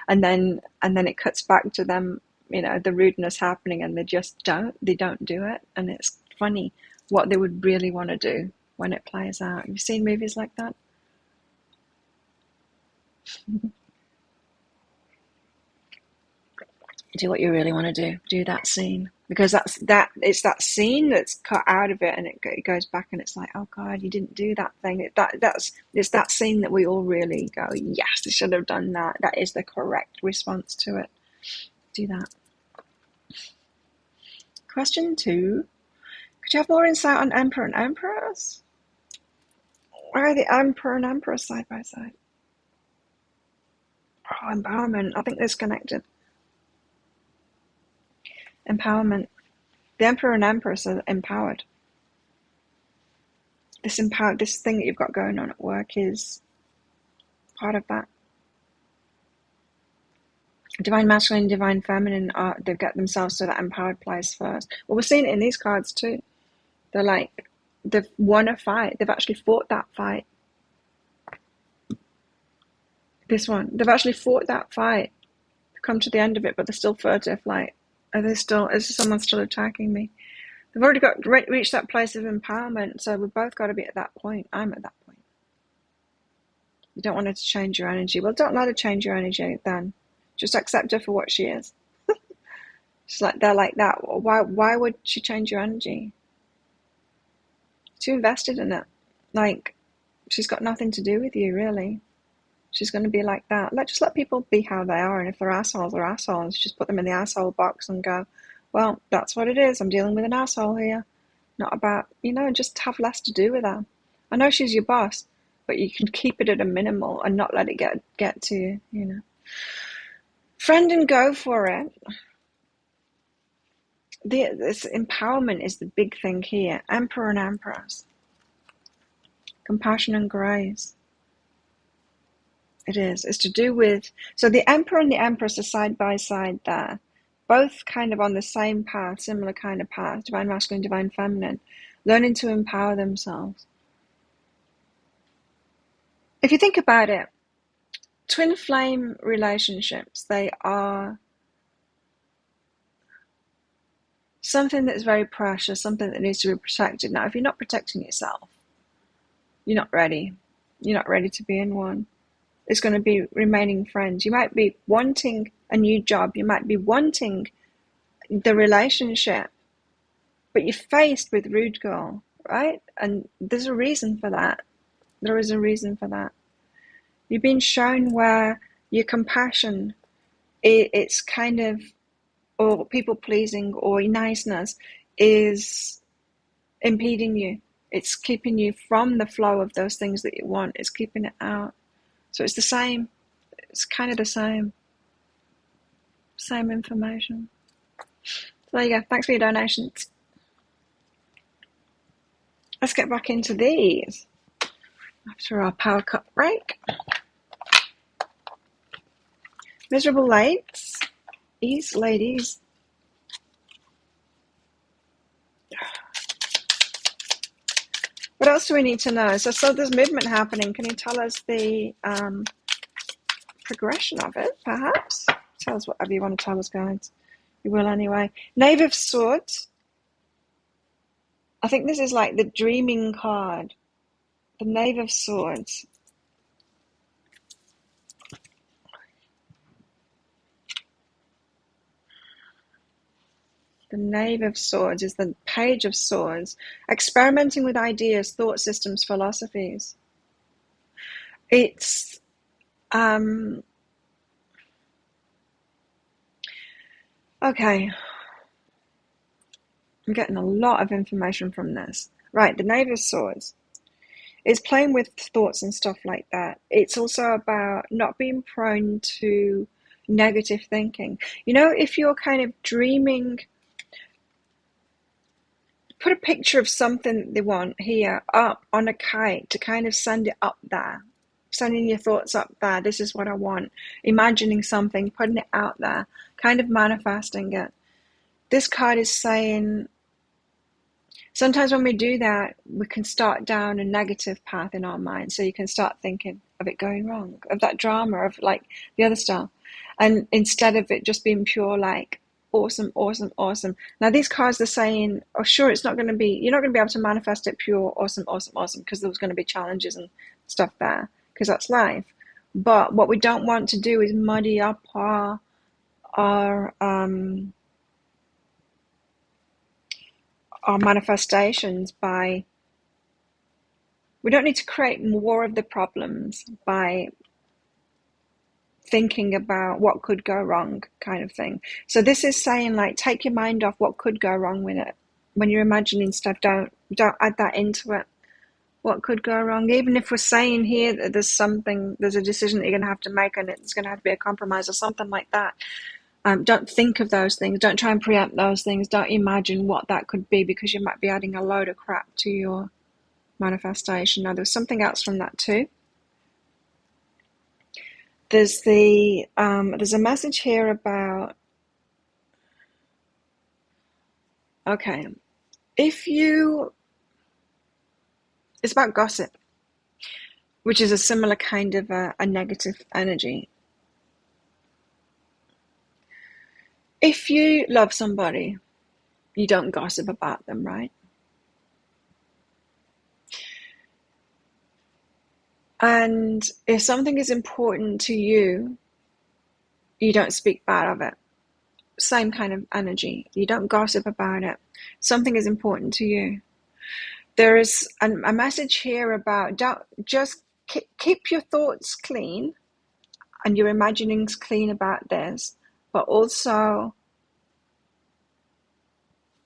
and then it cuts back to them, you know, the rudeness happening, and they don't do it. And it's funny what they would really want to do when it plays out. Have you seen movies like that? Do what you really want to do. Do that scene, because it's that scene that's cut out of it, and it goes back, and it's like, oh God, you didn't do that thing. It's that scene that we all really go, yes, I should have done that. That is the correct response to it. Do that. Question 2. Could you have more insight on Emperor and Empress? Why are the Emperor and Empress side by side? Oh, empowerment. I think they're connected. Empowerment. The Emperor and Empress are empowered. This thing that you've got going on at work is part of that. Divine masculine, divine feminine, they've got themselves to that empowered place first. Well, we're seeing it in these cards too. They're like, they've won a fight. They've actually fought that fight. This one, they've actually fought that fight. They've come to the end of it, but they're still furtive. Like, is someone still attacking me? They've already reached that place of empowerment, so we've both got to be at that point. I'm at that point. You don't want her to change your energy. Well, don't let her change your energy then. Just accept her for what she is. She's like, they're like that. Why would she change your energy? Too invested in it. Like, she's got nothing to do with you, really. She's going to be like that. Just let people be how they are, and if they're assholes, they're assholes. Just put them in the asshole box and go, well, that's what it is. I'm dealing with an asshole here. Not about, just have less to do with her. I know she's your boss, but you can keep it at a minimal and not let it get to you, Friend and go for it. This empowerment is the big thing here. Emperor and Empress. Compassion and grace. It is. It's to do with... So the Emperor and the Empress are side by side there. Both kind of on the same path, similar kind of path. Divine masculine, divine feminine. Learning to empower themselves. If you think about it, twin flame relationships, they are something that's very precious, something that needs to be protected. Now, if you're not protecting yourself, you're not ready. You're not ready to be in one. It's going to be remaining friends. You might be wanting a new job. You might be wanting the relationship, but you're faced with rude girl, right? And there's a reason for that. There is a reason for that. You've been shown where your compassion, it's kind of, or people pleasing or niceness is impeding you. It's keeping you from the flow of those things that you want. It's keeping it out. So it's the same. It's kind of the same. Same information. So there you go. Thanks for your donations. Let's get back into these after our power cut break. Miserable ladies. What else do we need to know? So there's movement happening. Can you tell us the progression of it, perhaps? Tell us whatever you want to tell us, guys. You will anyway. Knave of Swords. I think this is like the dreaming card. The Knave of Swords. The Knave of Swords is the Page of Swords. Experimenting with ideas, thought systems, philosophies. It's okay. I'm getting a lot of information from this. Right, the Knave of Swords is playing with thoughts and stuff like that. It's also about not being prone to negative thinking. If you're kind of dreaming, put a picture of something they want here up on a kite to kind of send it up there. Sending your thoughts up there. This is what I want. Imagining something, putting it out there, kind of manifesting it. This card is saying, sometimes when we do that, we can start down a negative path in our mind. So you can start thinking of it going wrong, of that drama, of like the other stuff. And instead of it just being pure like Awesome, awesome, awesome. Now these cards are saying, oh, sure, it's not going to be, you're not going to be able to manifest it pure, awesome, awesome, awesome, because there's going to be challenges and stuff there, because that's life. But what we don't want to do is muddy up our manifestations by, we don't need to create more of the problems by thinking about what could go wrong, kind of thing. So this is saying, like, take your mind off what could go wrong with it. When you're imagining stuff, don't add that into it. What could go wrong? Even if we're saying here that there's a decision that you're going to have to make, and it's going to have to be a compromise or something like that. Don't think of those things. Don't try and preempt those things. Don't imagine what that could be, because you might be adding a load of crap to your manifestation. Now, there's something else from that too. There's a message here about, okay, it's about gossip, which is a similar kind of a negative energy. If you love somebody, you don't gossip about them, right? And if something is important to you, you don't speak bad of it. Same kind of energy. You don't gossip about it. Something is important to you. There is a message here about, don't just keep your thoughts clean and your imaginings clean about this, but also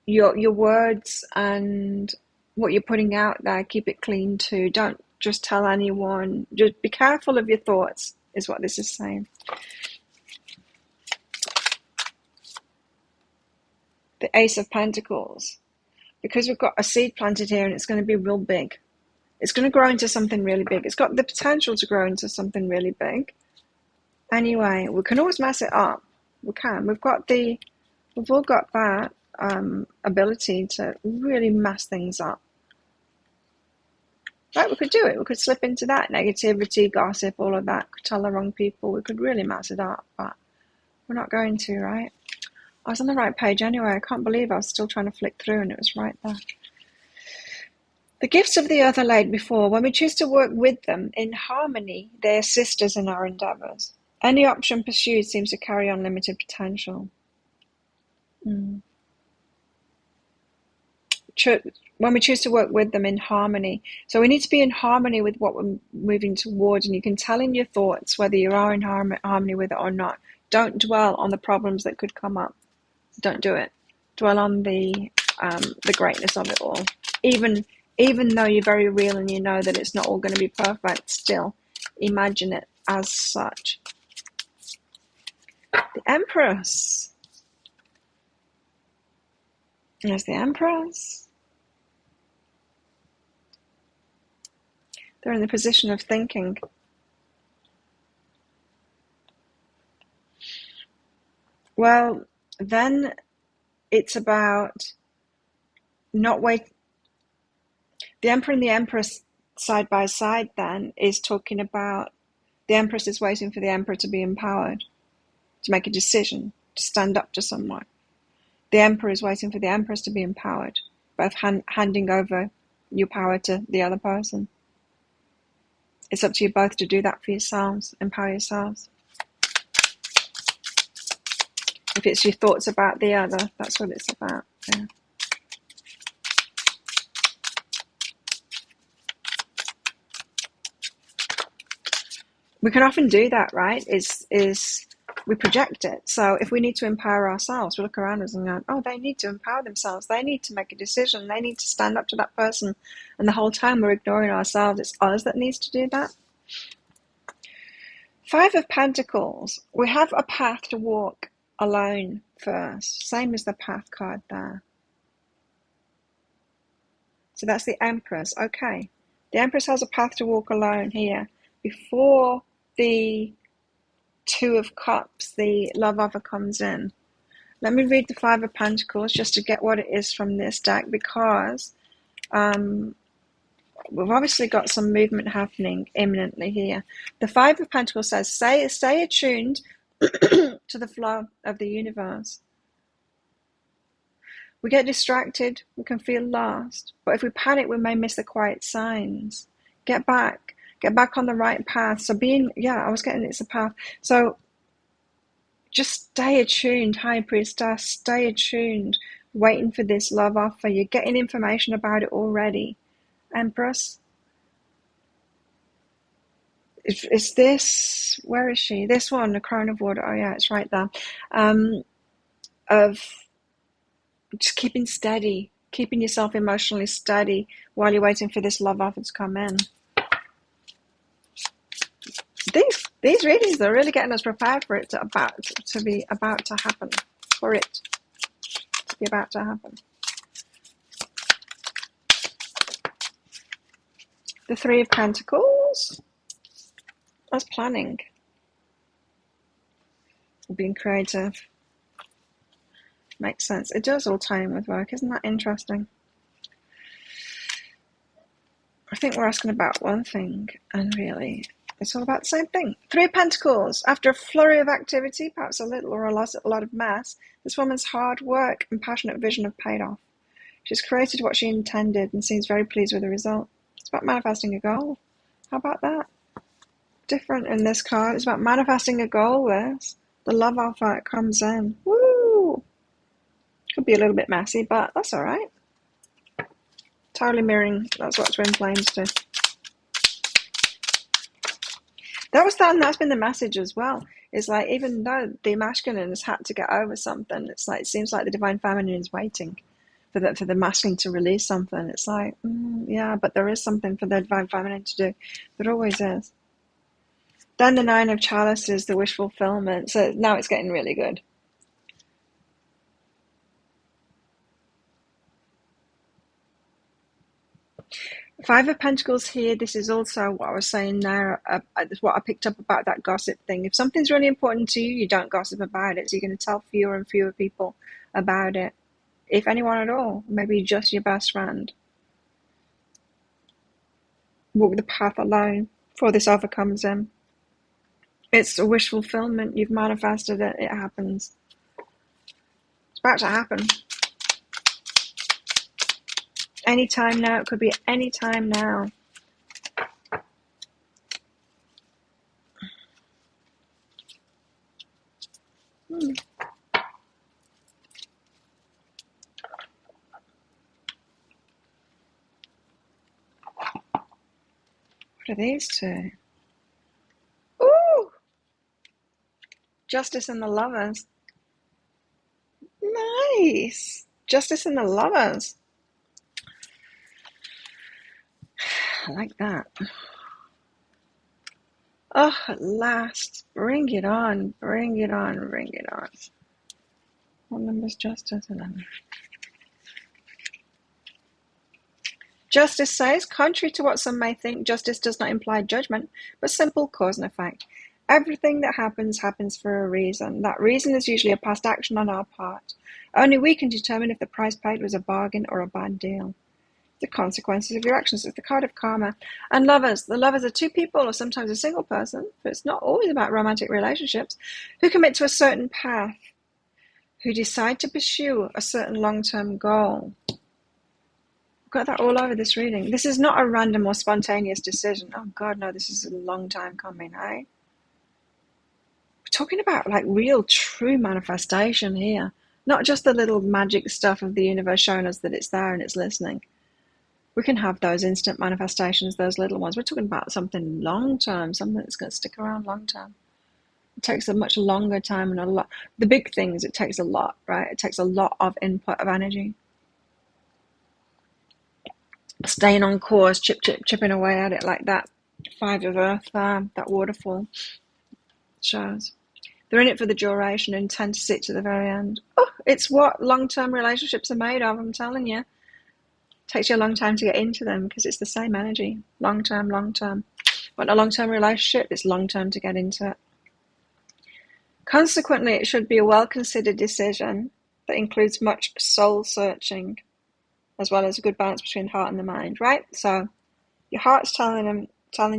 your words and what you're putting out there, keep it clean too. Don't just tell anyone. Just be careful of your thoughts, is what this is saying. The Ace of Pentacles. Because we've got a seed planted here and it's going to be real big. It's going to grow into something really big. It's got the potential to grow into something really big. Anyway, we can always mess it up. We can. We've all got that ability to really mess things up. Right, we could do it. We could slip into that negativity, gossip, all of that. Could tell the wrong people. We could really mess it up, but we're not going to, right? I was on the right page anyway. I can't believe I was still trying to flick through and it was right there. The gifts of the other laid before. When we choose to work with them in harmony, they assist us in our endeavors. Any option pursued seems to carry unlimited potential. When we choose to work with them in harmony. So we need to be in harmony with what we're moving towards, and you can tell in your thoughts whether you are in harmony with it or not. Don't dwell on the problems that could come up. Don't do it. Dwell on the greatness of it all. Even though you're very real and you know that it's not all going to be perfect, still imagine it as such. The Empress. There's the Empress. They're in the position of thinking. Well, then it's about not wait. The Emperor and the Empress side by side then is talking about the Empress is waiting for the Emperor to be empowered, to make a decision, to stand up to someone. The Emperor is waiting for the Empress to be empowered, both handing over your power to the other person. It's up to you both to do that for yourselves, empower yourselves. If it's your thoughts about the other, that's what it's about. Yeah. We can often do that, right? Is we project it. So if we need to empower ourselves, we look around us and go, oh, they need to empower themselves. They need to make a decision. They need to stand up to that person. And the whole time we're ignoring ourselves. It's us that needs to do that. Five of Pentacles. We have a path to walk alone first. Same as the path card there. So that's the Empress. Okay. The Empress has a path to walk alone here. Before the Two of Cups, the love other comes in. Let me read the Five of Pentacles just to get what it is from this deck, because we've obviously got some movement happening imminently here. The Five of Pentacles says, stay attuned to the flow of the universe. We get distracted, we can feel lost. But if we panic, we may miss the quiet signs. Get back on the right path. So I was getting it's a path. So just stay attuned, High Priestess, stay attuned, waiting for this love offer. You're getting information about it already. Empress, is this, where is she? This one, the Crown of Water. Oh yeah, it's right there. Of just keeping steady, keeping yourself emotionally steady while you're waiting for this love offer to come in. These readings are really getting us prepared for it to be about to happen. For it to be about to happen. The Three of Pentacles. That's planning. Being creative. Makes sense. It does all tie in with work. Isn't that interesting? I think we're asking about one thing, and really it's all about the same thing. Three of Pentacles. After a flurry of activity, perhaps a little or a lot of mess, this woman's hard work and passionate vision have paid off. She's created what she intended and seems very pleased with the result. It's about manifesting a goal. How about that? Different in this card. It's about manifesting a goal. This. The love offer comes in. Woo! Could be a little bit messy, but that's all right. Totally mirroring. That's what twin flames do. That's been the message as well. It's like, even though the masculine has had to get over something, it's like, it seems like the divine feminine is waiting for the masculine to release something. It's like, yeah, but there is something for the divine feminine to do. There always is. Then the Nine of Chalices, the wish fulfillment. So now it's getting really good. Five of Pentacles here. This is also what I was saying there, what I picked up about that gossip thing. If something's really important to you, you don't gossip about it. So you're going to tell fewer and fewer people about it. If anyone at all. Maybe just your best friend. Walk the path alone before this offer comes in. It's a wish fulfillment. You've manifested it. It happens. It's about to happen. Anytime now. It could be any time now. What are these two? Ooh! Justice and the Lovers. Nice. Justice and the Lovers. I like that. Oh, at last. Bring it on. Bring it on. Bring it on. What number's Justice? Justice says, contrary to what some may think, justice does not imply judgment, but simple cause and effect. Everything that happens for a reason. That reason is usually a past action on our part. Only we can determine if the price paid was a bargain or a bad deal. The consequences of your actions is the card of karma. And lovers. The lovers are two people or sometimes a single person, but it's not always about romantic relationships, who commit to a certain path, who decide to pursue a certain long-term goal. Got that all over this reading. This is not a random or spontaneous decision. Oh God, no, this is a long time coming, eh? We're talking about like real, true manifestation here. Not just the little magic stuff of the universe showing us that it's there and it's listening. We can have those instant manifestations, those little ones. We're talking about something long-term, something that's going to stick around long-term. It takes a much longer time and a lot. The big things, it takes a lot, right? It takes a lot of input of energy. Staying on course, chipping away at it like that. Five of Earth there, that waterfall shows. They're in it for the duration and tend to sit to the very end. Oh, it's what long-term relationships are made of, I'm telling you. It takes you a long time to get into them because it's the same energy. Long-term, long-term. Want a long-term relationship? It's long-term to get into it. Consequently, it should be a well-considered decision that includes much soul-searching, as well as a good balance between the heart and the mind, right? So your heart's telling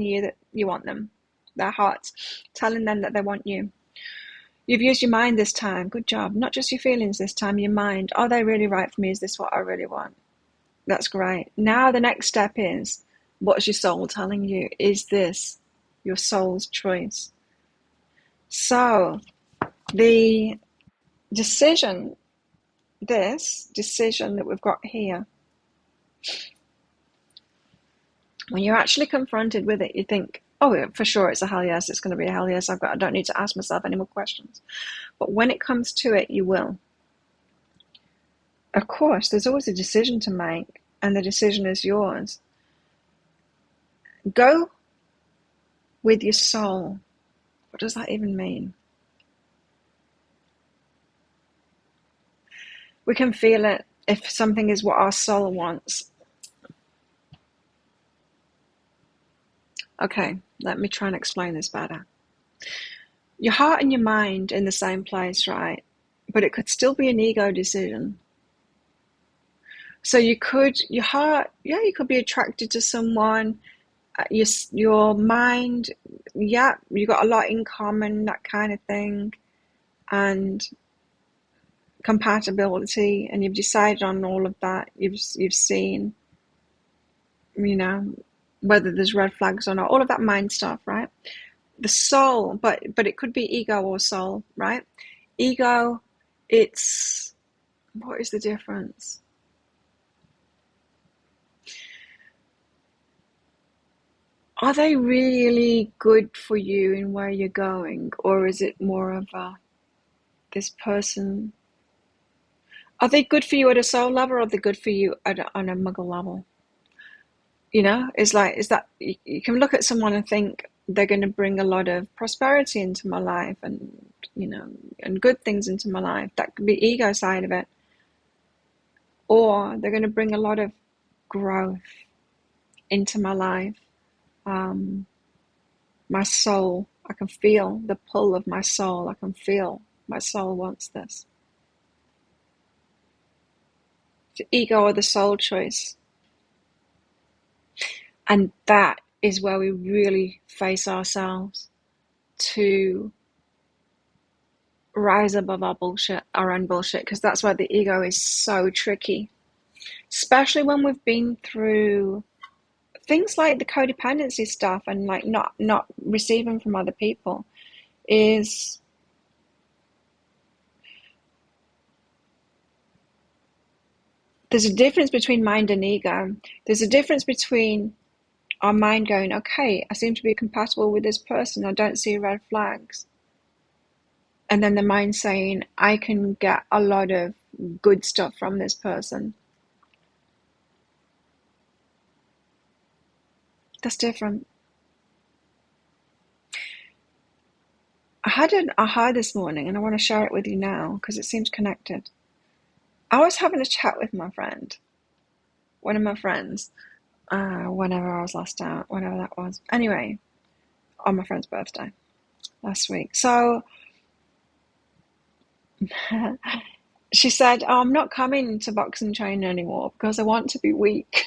you that you want them. Their heart's telling them that they want you. You've used your mind this time. Good job. Not just your feelings this time, your mind. Are they really right for me? Is this what I really want? That's great. Now the next step is, what's your soul telling you? Is this your soul's choice? So the decision, this decision that we've got here, when you're actually confronted with it, you think, oh, for sure it's a hell yes, it's going to be a hell yes. I don't need to ask myself any more questions. But when it comes to it, you will. Of course, there's always a decision to make, and the decision is yours. Go with your soul. What does that even mean? We can feel it if something is what our soul wants. Okay, let me try and explain this better. Your heart and your mind in the same place, right? But it could still be an ego decision. So your heart, yeah, you could be attracted to someone. Your mind, yeah, you got a lot in common, that kind of thing, and compatibility, and you've decided on all of that. You've seen, whether there's red flags or not, all of that mind stuff, right? The soul, but it could be ego or soul, right? Ego, what is the difference? Are they really good for you in where you're going? Or is it more of this person? Are they good for you at a soul level, or are they good for you on a muggle level? Is that you can look at someone and think they're going to bring a lot of prosperity into my life and, and good things into my life. That could be ego side of it. Or they're going to bring a lot of growth into my life. My soul, I can feel the pull of my soul. I can feel my soul wants this. The ego or the soul choice. And that is where we really face ourselves to rise above our own bullshit, because that's why the ego is so tricky, especially when we've been through things like the codependency stuff and like not receiving from other people. There's a difference between mind and ego. There's a difference between our mind going, okay, I seem to be compatible with this person, I don't see red flags. And then the mind saying, I can get a lot of good stuff from this person. That's different. I had an aha this morning, and I want to share it with you now because it seems connected. I was having a chat with my friend, one of my friends, whenever I was last out, whenever that was. Anyway, on my friend's birthday last week. So she said, oh, I'm not coming to boxing training anymore because I want to be weak.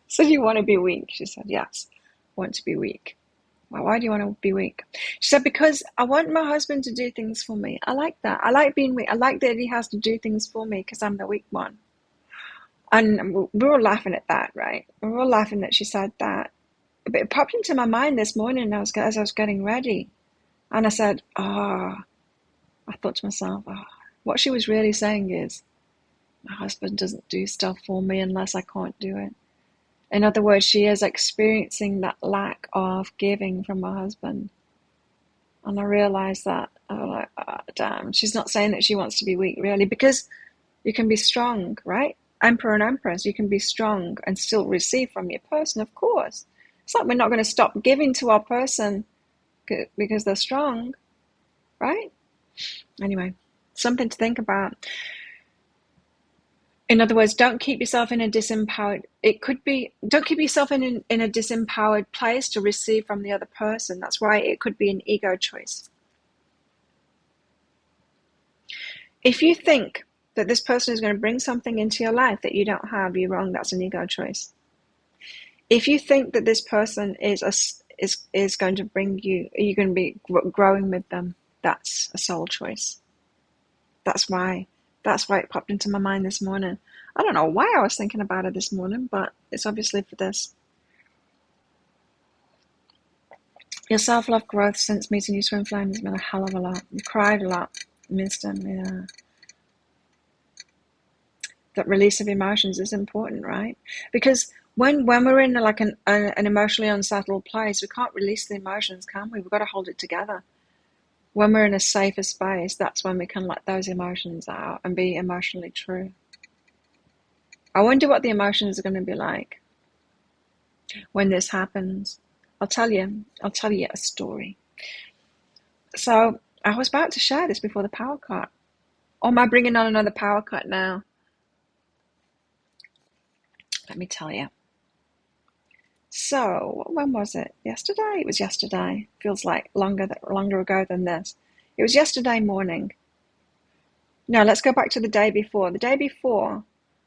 So you want to be weak? She said, yes, I want to be weak. Well, why do you want to be weak? She said, because I want my husband to do things for me. I like that. I like being weak. I like that he has to do things for me because I'm the weak one. And we were all laughing at that, right? We were all laughing that she said that. But it popped into my mind this morning as I was getting ready. And I said, I thought to myself, what she was really saying is, my husband doesn't do stuff for me unless I can't do it. In other words, she is experiencing that lack of giving from her husband. And I realized that. I was like, damn, she's not saying that she wants to be weak, really, because you can be strong, right? Emperor and Empress, you can be strong and still receive from your person, of course. It's like we're not going to stop giving to our person because they're strong, right? Anyway, something to think about. In other words, don't keep yourself in a disempowered, don't keep yourself in a disempowered place to receive from the other person. That's why it could be an ego choice. If you think that this person is going to bring something into your life that you don't have, you're wrong. That's an ego choice. If you think that this person is going to bring you, you're going to be growing with them, That's a soul choice. That's why. That's why it popped into my mind this morning. I don't know why I was thinking about it this morning, but it's obviously for this. Your self-love growth since meeting you, Twin Flame, has been a hell of a lot. You cried a lot, missed them, yeah. That release of emotions is important, right? Because when we're in like an emotionally unsettled place, we can't release the emotions, can we? We've got to hold it together. When we're in a safer space, that's when we can let those emotions out and be emotionally true. I wonder what the emotions are going to be like when this happens. I'll tell you a story. So I was about to share this before the power cut. Or am I bringing on another power cut now? Let me tell you. So when was it? Yesterday? It was yesterday. Feels like longer ago than this. It was yesterday morning. No, let's go back to the day before. The day before,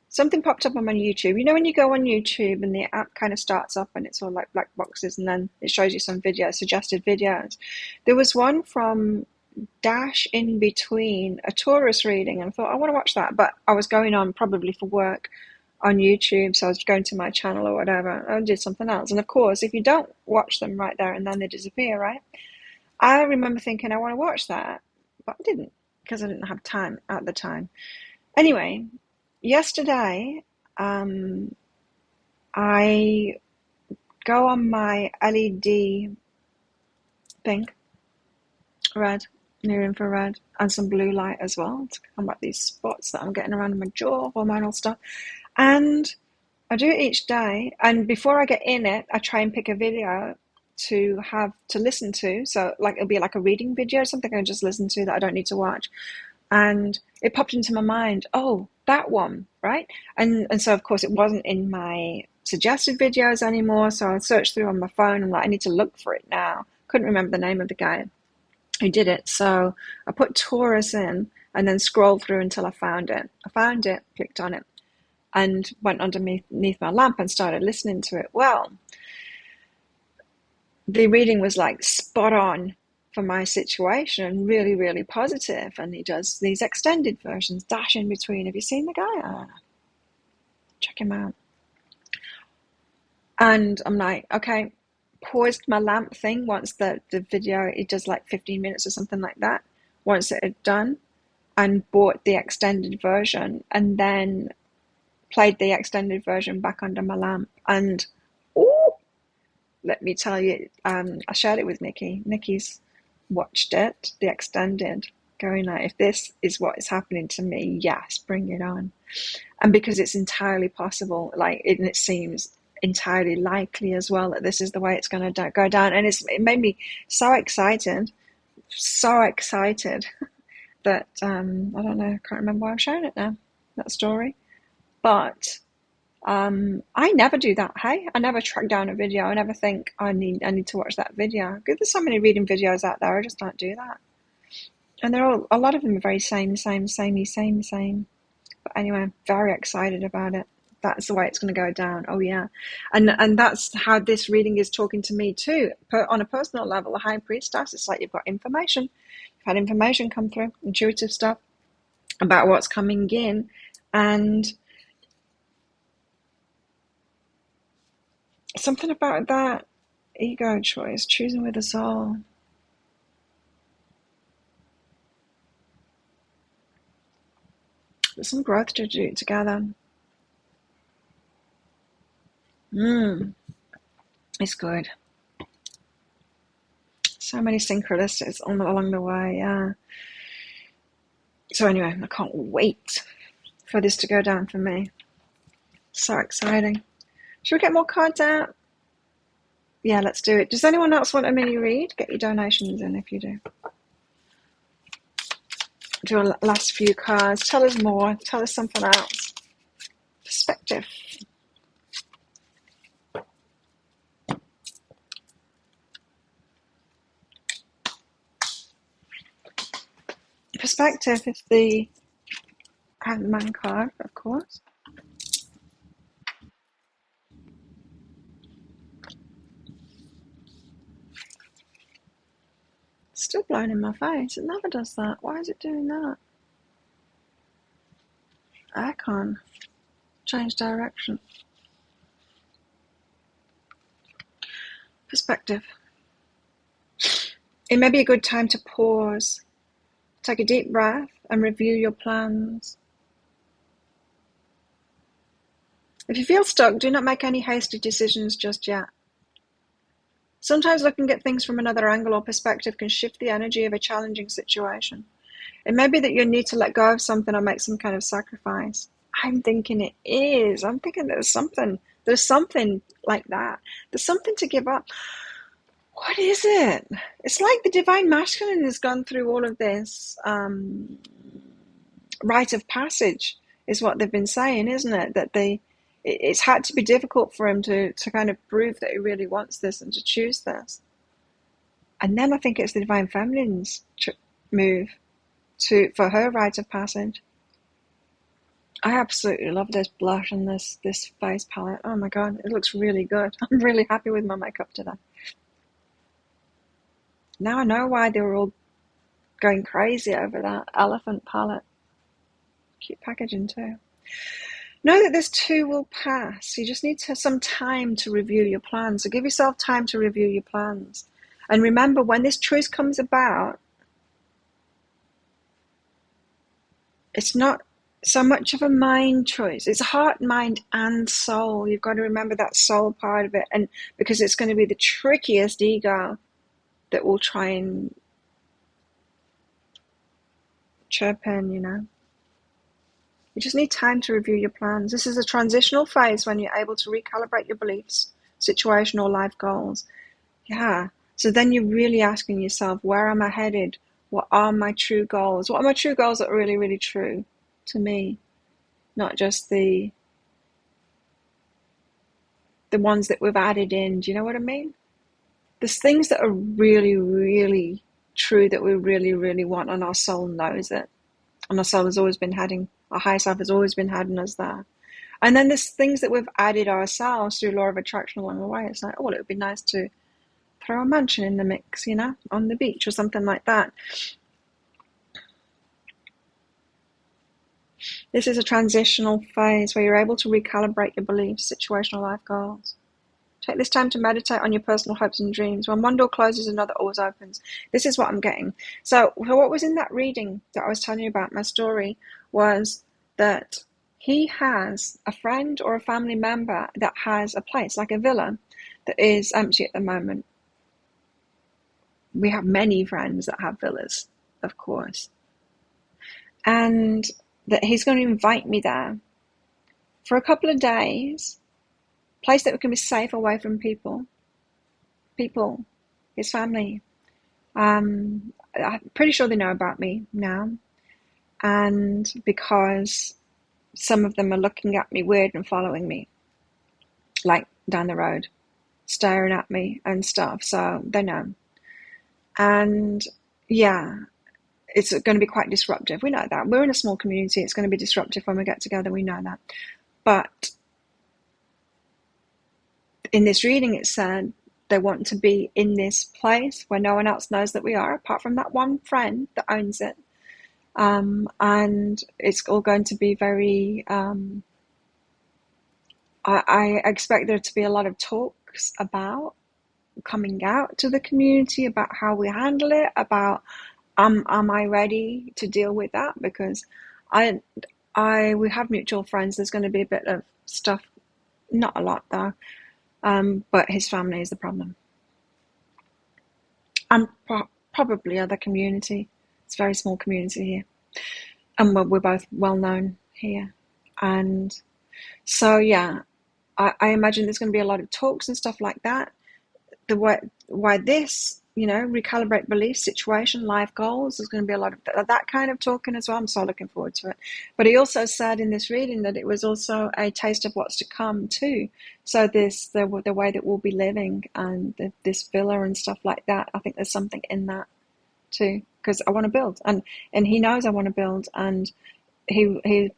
something popped up on my YouTube. You know when you go on YouTube and the app kind of starts up and it's all like black boxes and then it shows you some videos, suggested videos. There was one from Dash in Between, a Taurus reading, and I thought, I want to watch that. But I was going on probably for work on YouTube, so I was going to my channel or whatever. I did something else. And of course, if you don't watch them right there and then they disappear, right? I remember thinking I want to watch that, but I didn't because I didn't have time at the time. Anyway, yesterday, I go on my LED thing, red, near infrared, and some blue light as well to combat these spots that I'm getting around my jaw, hormonal stuff. And I do it each day. And before I get in it, I try and pick a video to have to listen to. So like it'll be like a reading video, something I just listen to that I don't need to watch. And it popped into my mind, oh, that one, right? And so of course it wasn't in my suggested videos anymore. So I searched through on my phone and like I need to look for it now. Couldn't remember the name of the guy who did it. So I put Taurus in and then scrolled through until I found it. I found it, clicked on it, and went underneath my lamp and started listening to it. Well, the reading was like spot on for my situation, really, really positive. And he does these extended versions, Dash in Between. Have you seen the guy? Check him out. And I'm like, okay, paused my lamp thing once the video, it does like 15 minutes or something like that. Once it had done, and bought the extended version, and then played the extended version back under my lamp. And oh, let me tell you, I shared it with Nikki. Nikki's watched it, the extended, going like, if this is what is happening to me, yes, bring it on. And because it's entirely possible, like, and it seems entirely likely as well that this is the way it's going to go down. And it made me so excited that I don't know, I can't remember why I'm showing it now, that story. But I never do that. Hey, I never track down a video. I never think I need to watch that video. There's so many reading videos out there. I just don't do that. And they're all, a lot of them are very same. But anyway, I'm very excited about it. That's the way it's going to go down. Oh yeah, and that's how this reading is talking to me too. On a personal level, the High Priestess. It's like you've got information. You've had information come through, intuitive stuff about what's coming in, and something about that ego choice, choosing with the soul. There's some growth to do together. It's good. So many synchronicities along the way, yeah. So anyway, I can't wait for this to go down for me. So exciting. Should we get more cards out? Yeah, let's do it. Does anyone else want a mini read? Get your donations in if you do. Do a last few cards. Tell us more. Tell us something else. Perspective. Perspective is the Hangman card, of course. still blowing in my face. It never does that. Why is it doing that? Aircon. Change direction. Perspective. It may be a good time to pause, take a deep breath, and review your plans. If you feel stuck, do not make any hasty decisions just yet. Sometimes looking at things from another angle or perspective can shift the energy of a challenging situation. It may be that you need to let go of something or make some kind of sacrifice. I'm thinking it is. I'm thinking there's something like that. There's something to give up. What is it? It's like the divine masculine has gone through all of this rite of passage, is what they've been saying, isn't it? That it's had to be difficult for him to kind of prove that he really wants this and to choose this. And then I think it's the divine feminine's move for her rite of passage. I absolutely love this blush and this face palette. Oh my God, it looks really good. I'm really happy with my makeup today. Now I know why they were all going crazy over that elephant palette. Cute packaging too. Know that this too will pass. You just need some time to review your plans. So give yourself time to review your plans. And remember, when this truth comes about, it's not so much of a mind choice. It's heart, mind, and soul. You've got to remember that soul part of it. And because it's going to be the trickiest ego that will try and chirp in, you know. You just need time to review your plans. This is a transitional phase when you're able to recalibrate your beliefs, situation, or life goals. Yeah. So then you're really asking yourself, where am I headed? What are my true goals? What are my true goals that are really, really true to me? Not just the ones that we've added in. Do you know what I mean? There's things that are really, really true that we really, really want, and our soul knows it. And our soul has always been heading, our higher self has always been heading us there. And then there's things that we've added ourselves through law of attraction along the way. It's like, oh, well, it would be nice to throw a mansion in the mix, you know, on the beach or something like that. This is a transitional phase where you're able to recalibrate your beliefs, situational life goals. Take this time to meditate on your personal hopes and dreams. When one door closes, another always opens. This is what I'm getting. So what was in that reading that I was telling you about, my story, was that he has a friend or a family member that has a place, like a villa, that is empty at the moment. We have many friends that have villas, of course. And that he's going to invite me there for a couple of days. Place that we can be safe away from people, his family. I'm pretty sure they know about me now. And because some of them are looking at me weird and following me, like down the road, staring at me and stuff. So they know. And yeah, it's going to be quite disruptive. We know that. We're in a small community. It's going to be disruptive when we get together. We know that. But in this reading, it said they want to be in this place where no one else knows that we are, apart from that one friend that owns it. And it's all going to be very, I expect there to be a lot of talks about coming out to the community, about how we handle it, about am I ready to deal with that? Because we have mutual friends. There's going to be a bit of stuff, not a lot though. But his family is the problem. And probably other community. It's a very small community here. And we're both well known here. And so, yeah, I imagine there's going to be a lot of talks and stuff like that. Why this, you know, recalibrate beliefs, situation, life goals. There's going to be a lot of that kind of talking as well. I'm so looking forward to it. But he also said in this reading that it was also a taste of what's to come too. So the way that we'll be living and this villa and stuff like that. I think there's something in that too, because I want to build, and he knows I want to build, and we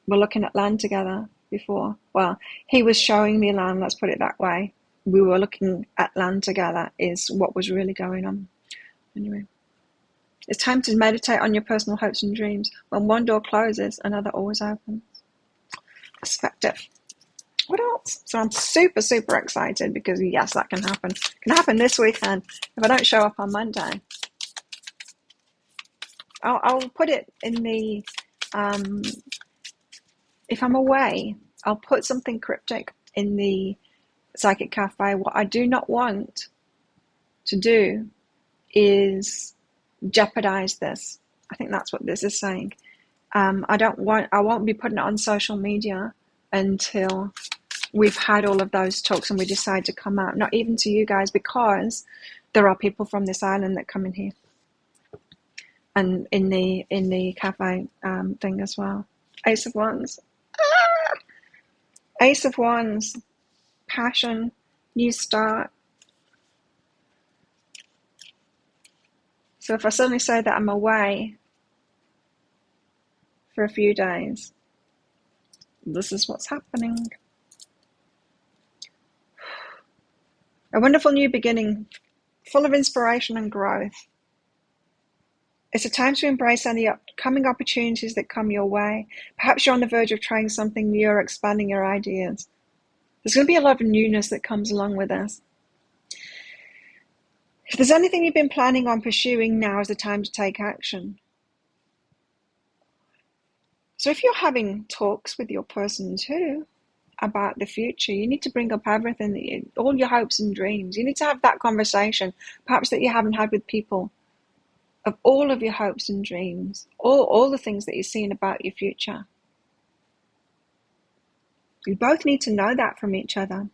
were looking at land together before. Well, he was showing me land. Let's put it that way. We were looking at land together is what was really going on. Anyway, it's time to meditate on your personal hopes and dreams. When one door closes, another always opens. Perspective. What else? So I'm super, super excited because yes, that can happen. It can happen this weekend if I don't show up on Monday. I'll put it in the, if I'm away, I'll put something cryptic in the Psychic Cafe. What I do not want to do is jeopardize this. I think that's what this is saying. I won't be putting it on social media until we've had all of those talks and we decide to come out. Not even to you guys, because there are people from this island that come in here. And in the cafe thing as well. Ace of Wands. Ace of Wands. Passion. New start. So if I suddenly say that I'm away for a few days, this is what's happening. A wonderful new beginning, full of inspiration and growth. It's a time to embrace any upcoming opportunities that come your way. Perhaps you're on the verge of trying something new or expanding your ideas. There's going to be a lot of newness that comes along with this. If there's anything you've been planning on pursuing, now is the time to take action. So if you're having talks with your person too about the future, you need to bring up everything, all your hopes and dreams. You need to have that conversation, perhaps that you haven't had with people, of all of your hopes and dreams, all the things that you're seeing about your future. You both need to know that from each other.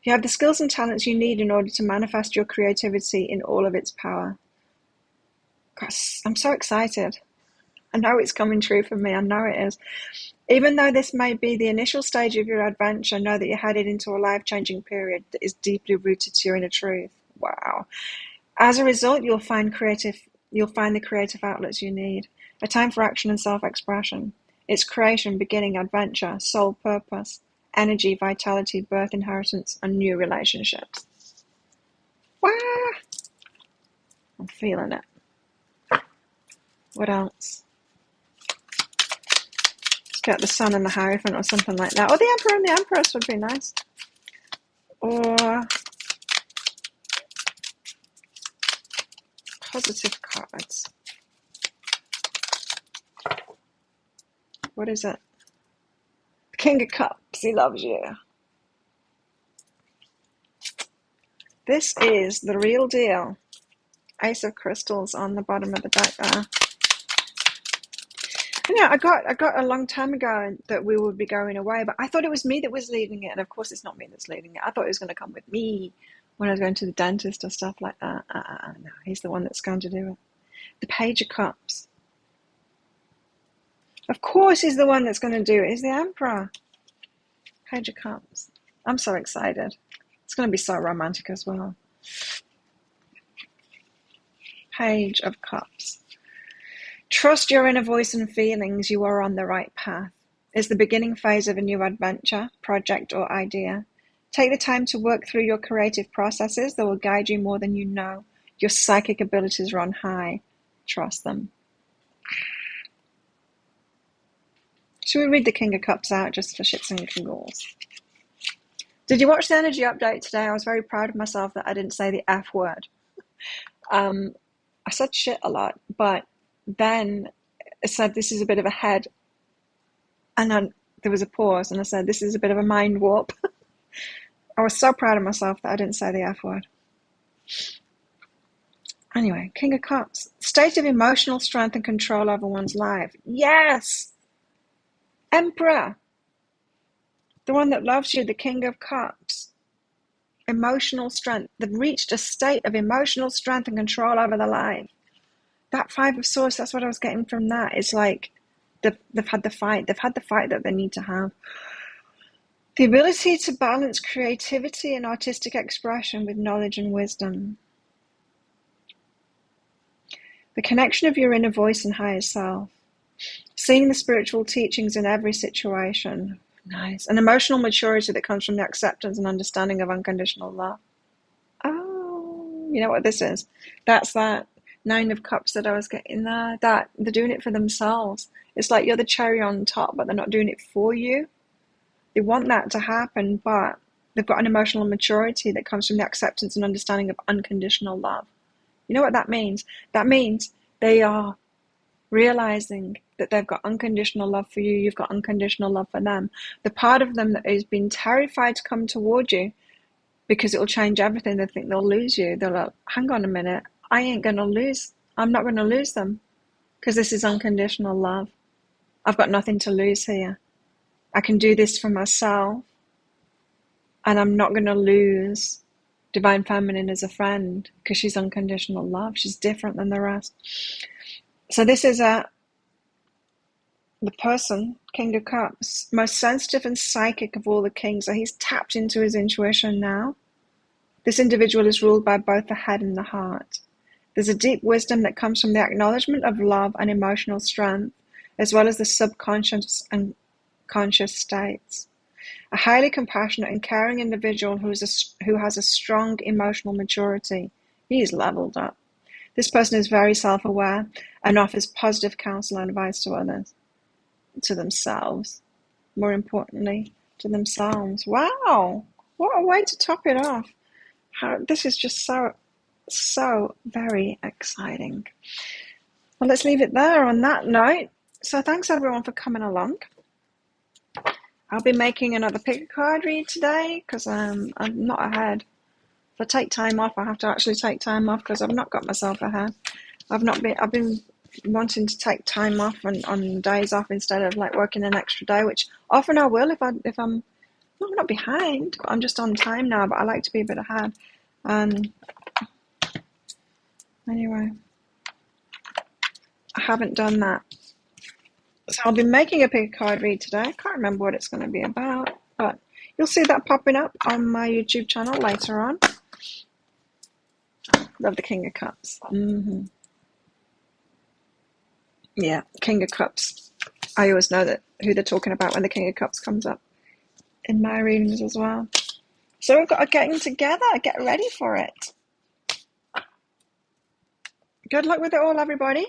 You have the skills and talents you need in order to manifest your creativity in all of its power. Gosh, I'm so excited. I know it's coming true for me. I know it is. Even though this may be the initial stage of your adventure, know that you're headed into a life-changing period that is deeply rooted to your inner truth. Wow. As a result, you'll find the creative outlets you need. A time for action and self-expression. It's creation, beginning, adventure, soul purpose, energy, vitality, birth, inheritance, and new relationships. Wow! I'm feeling it. What else? Let's get the Sun and the Hierophant or something like that. Or the Emperor and the Empress would be nice. Or positive cards. What is it? The King of Cups. He loves you. This is the real deal. Ace of Crystals on the bottom of the deck there. And yeah, I got a long time ago that we would be going away, but I thought it was me that was leading it, and of course it's not me that's leading it. I thought it was going to come with me when I was going to the dentist or stuff like that. No, he's the one that's going to do it. The Page of Cups. Of course he's the one that's going to do it. He's the Emperor. Page of Cups. I'm so excited. It's going to be so romantic as well. Page of Cups. Trust your inner voice and feelings. You are on the right path. It's the beginning phase of a new adventure, project, or idea. Take the time to work through your creative processes that will guide you more than you know. Your psychic abilities are on high. Trust them. Should we read the King of Cups out just for shits and giggles? Did you watch the energy update today? I was very proud of myself that I didn't say the F word. I said shit a lot, but then I said this is a bit of a head. And then there was a pause and I said this is a bit of a mind warp. I was so proud of myself that I didn't say the F word. Anyway, King of Cups. State of emotional strength and control over one's life. Yes! Emperor. The one that loves you, the King of Cups. Emotional strength. They've reached a state of emotional strength and control over their life. That Five of Swords, that's what I was getting from that. It's like they've had the fight. They've had the fight that they need to have. The ability to balance creativity and artistic expression with knowledge and wisdom. The connection of your inner voice and higher self. Seeing the spiritual teachings in every situation. Nice. An emotional maturity that comes from the acceptance and understanding of unconditional love. Oh, You know what this is? That's that Nine of Cups that I was getting there. That they're doing it for themselves. It's like you're the cherry on top, but they're not doing it for you. They want that to happen, but they've got an emotional maturity that comes from the acceptance and understanding of unconditional love. You know what that means? That means they are realizing that they've got unconditional love for you, you've got unconditional love for them. The part of them that has been terrified to come toward you because it will change everything, they think they'll lose you. They're like, hang on a minute, I'm not going to lose them because this is unconditional love. I've got nothing to lose here. I can do this for myself, and I'm not going to lose Divine Feminine as a friend because she's unconditional love. She's different than the rest. So this is the person, King of Cups, most sensitive and psychic of all the kings. So he's tapped into his intuition now. This individual is ruled by both the head and the heart. There's a deep wisdom that comes from the acknowledgement of love and emotional strength, as well as the subconscious and conscious states. A highly compassionate and caring individual who has a strong emotional maturity. He is leveled up. This person is very self-aware and offers positive counsel and advice to others, to themselves, more importantly, to themselves. Wow, what a way to top it off. This is just so very exciting. Well, let's leave it there on that note. So thanks everyone for coming along. I'll be making another pick a card read today because I'm not ahead. If I take time off, I have to actually take time off because I've not got myself ahead. I've been wanting to take time off on days off instead of like working an extra day, which often I will if I'm not behind. I'm just on time now, but I like to be a bit ahead. And anyway, I haven't done that. So I'll be making a pick a card read today. I can't remember what it's going to be about, but you'll see that popping up on my YouTube channel later on. Love the King of Cups. Yeah, King of Cups. I always know who they're talking about when the King of Cups comes up in my readings as well. So we've got a getting together. Get ready for it. Good luck with it all, everybody.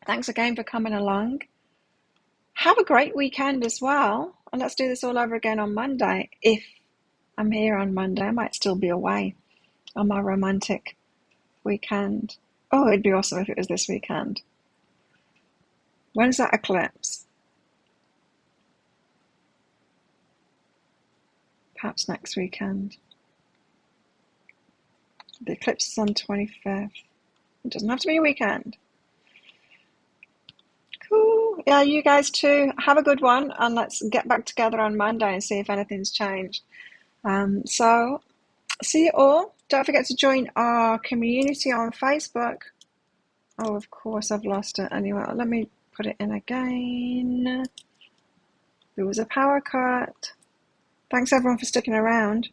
Thanks again for coming along. Have a great weekend as well. And let's do this all over again on Monday. If I'm here on Monday, I might still be away on my romantic weekend. Oh, it'd be awesome if it was this weekend. When's that eclipse? Perhaps next weekend. The eclipse is on 25th. It doesn't have to be a weekend. Cool. Yeah, you guys too. Have a good one, and let's get back together on Monday and see if anything's changed. So, see you all. Don't forget to join our community on Facebook. Oh, of course, I've lost it. Anyway, let me put it in again. There was a power cut. Thanks everyone for sticking around.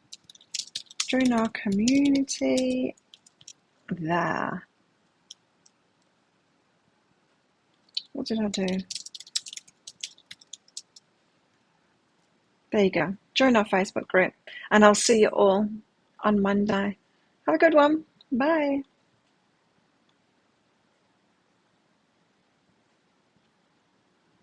Join our community. There. What did I do? There you go. Join our Facebook group. And I'll see you all on Monday. Have a good one. Bye.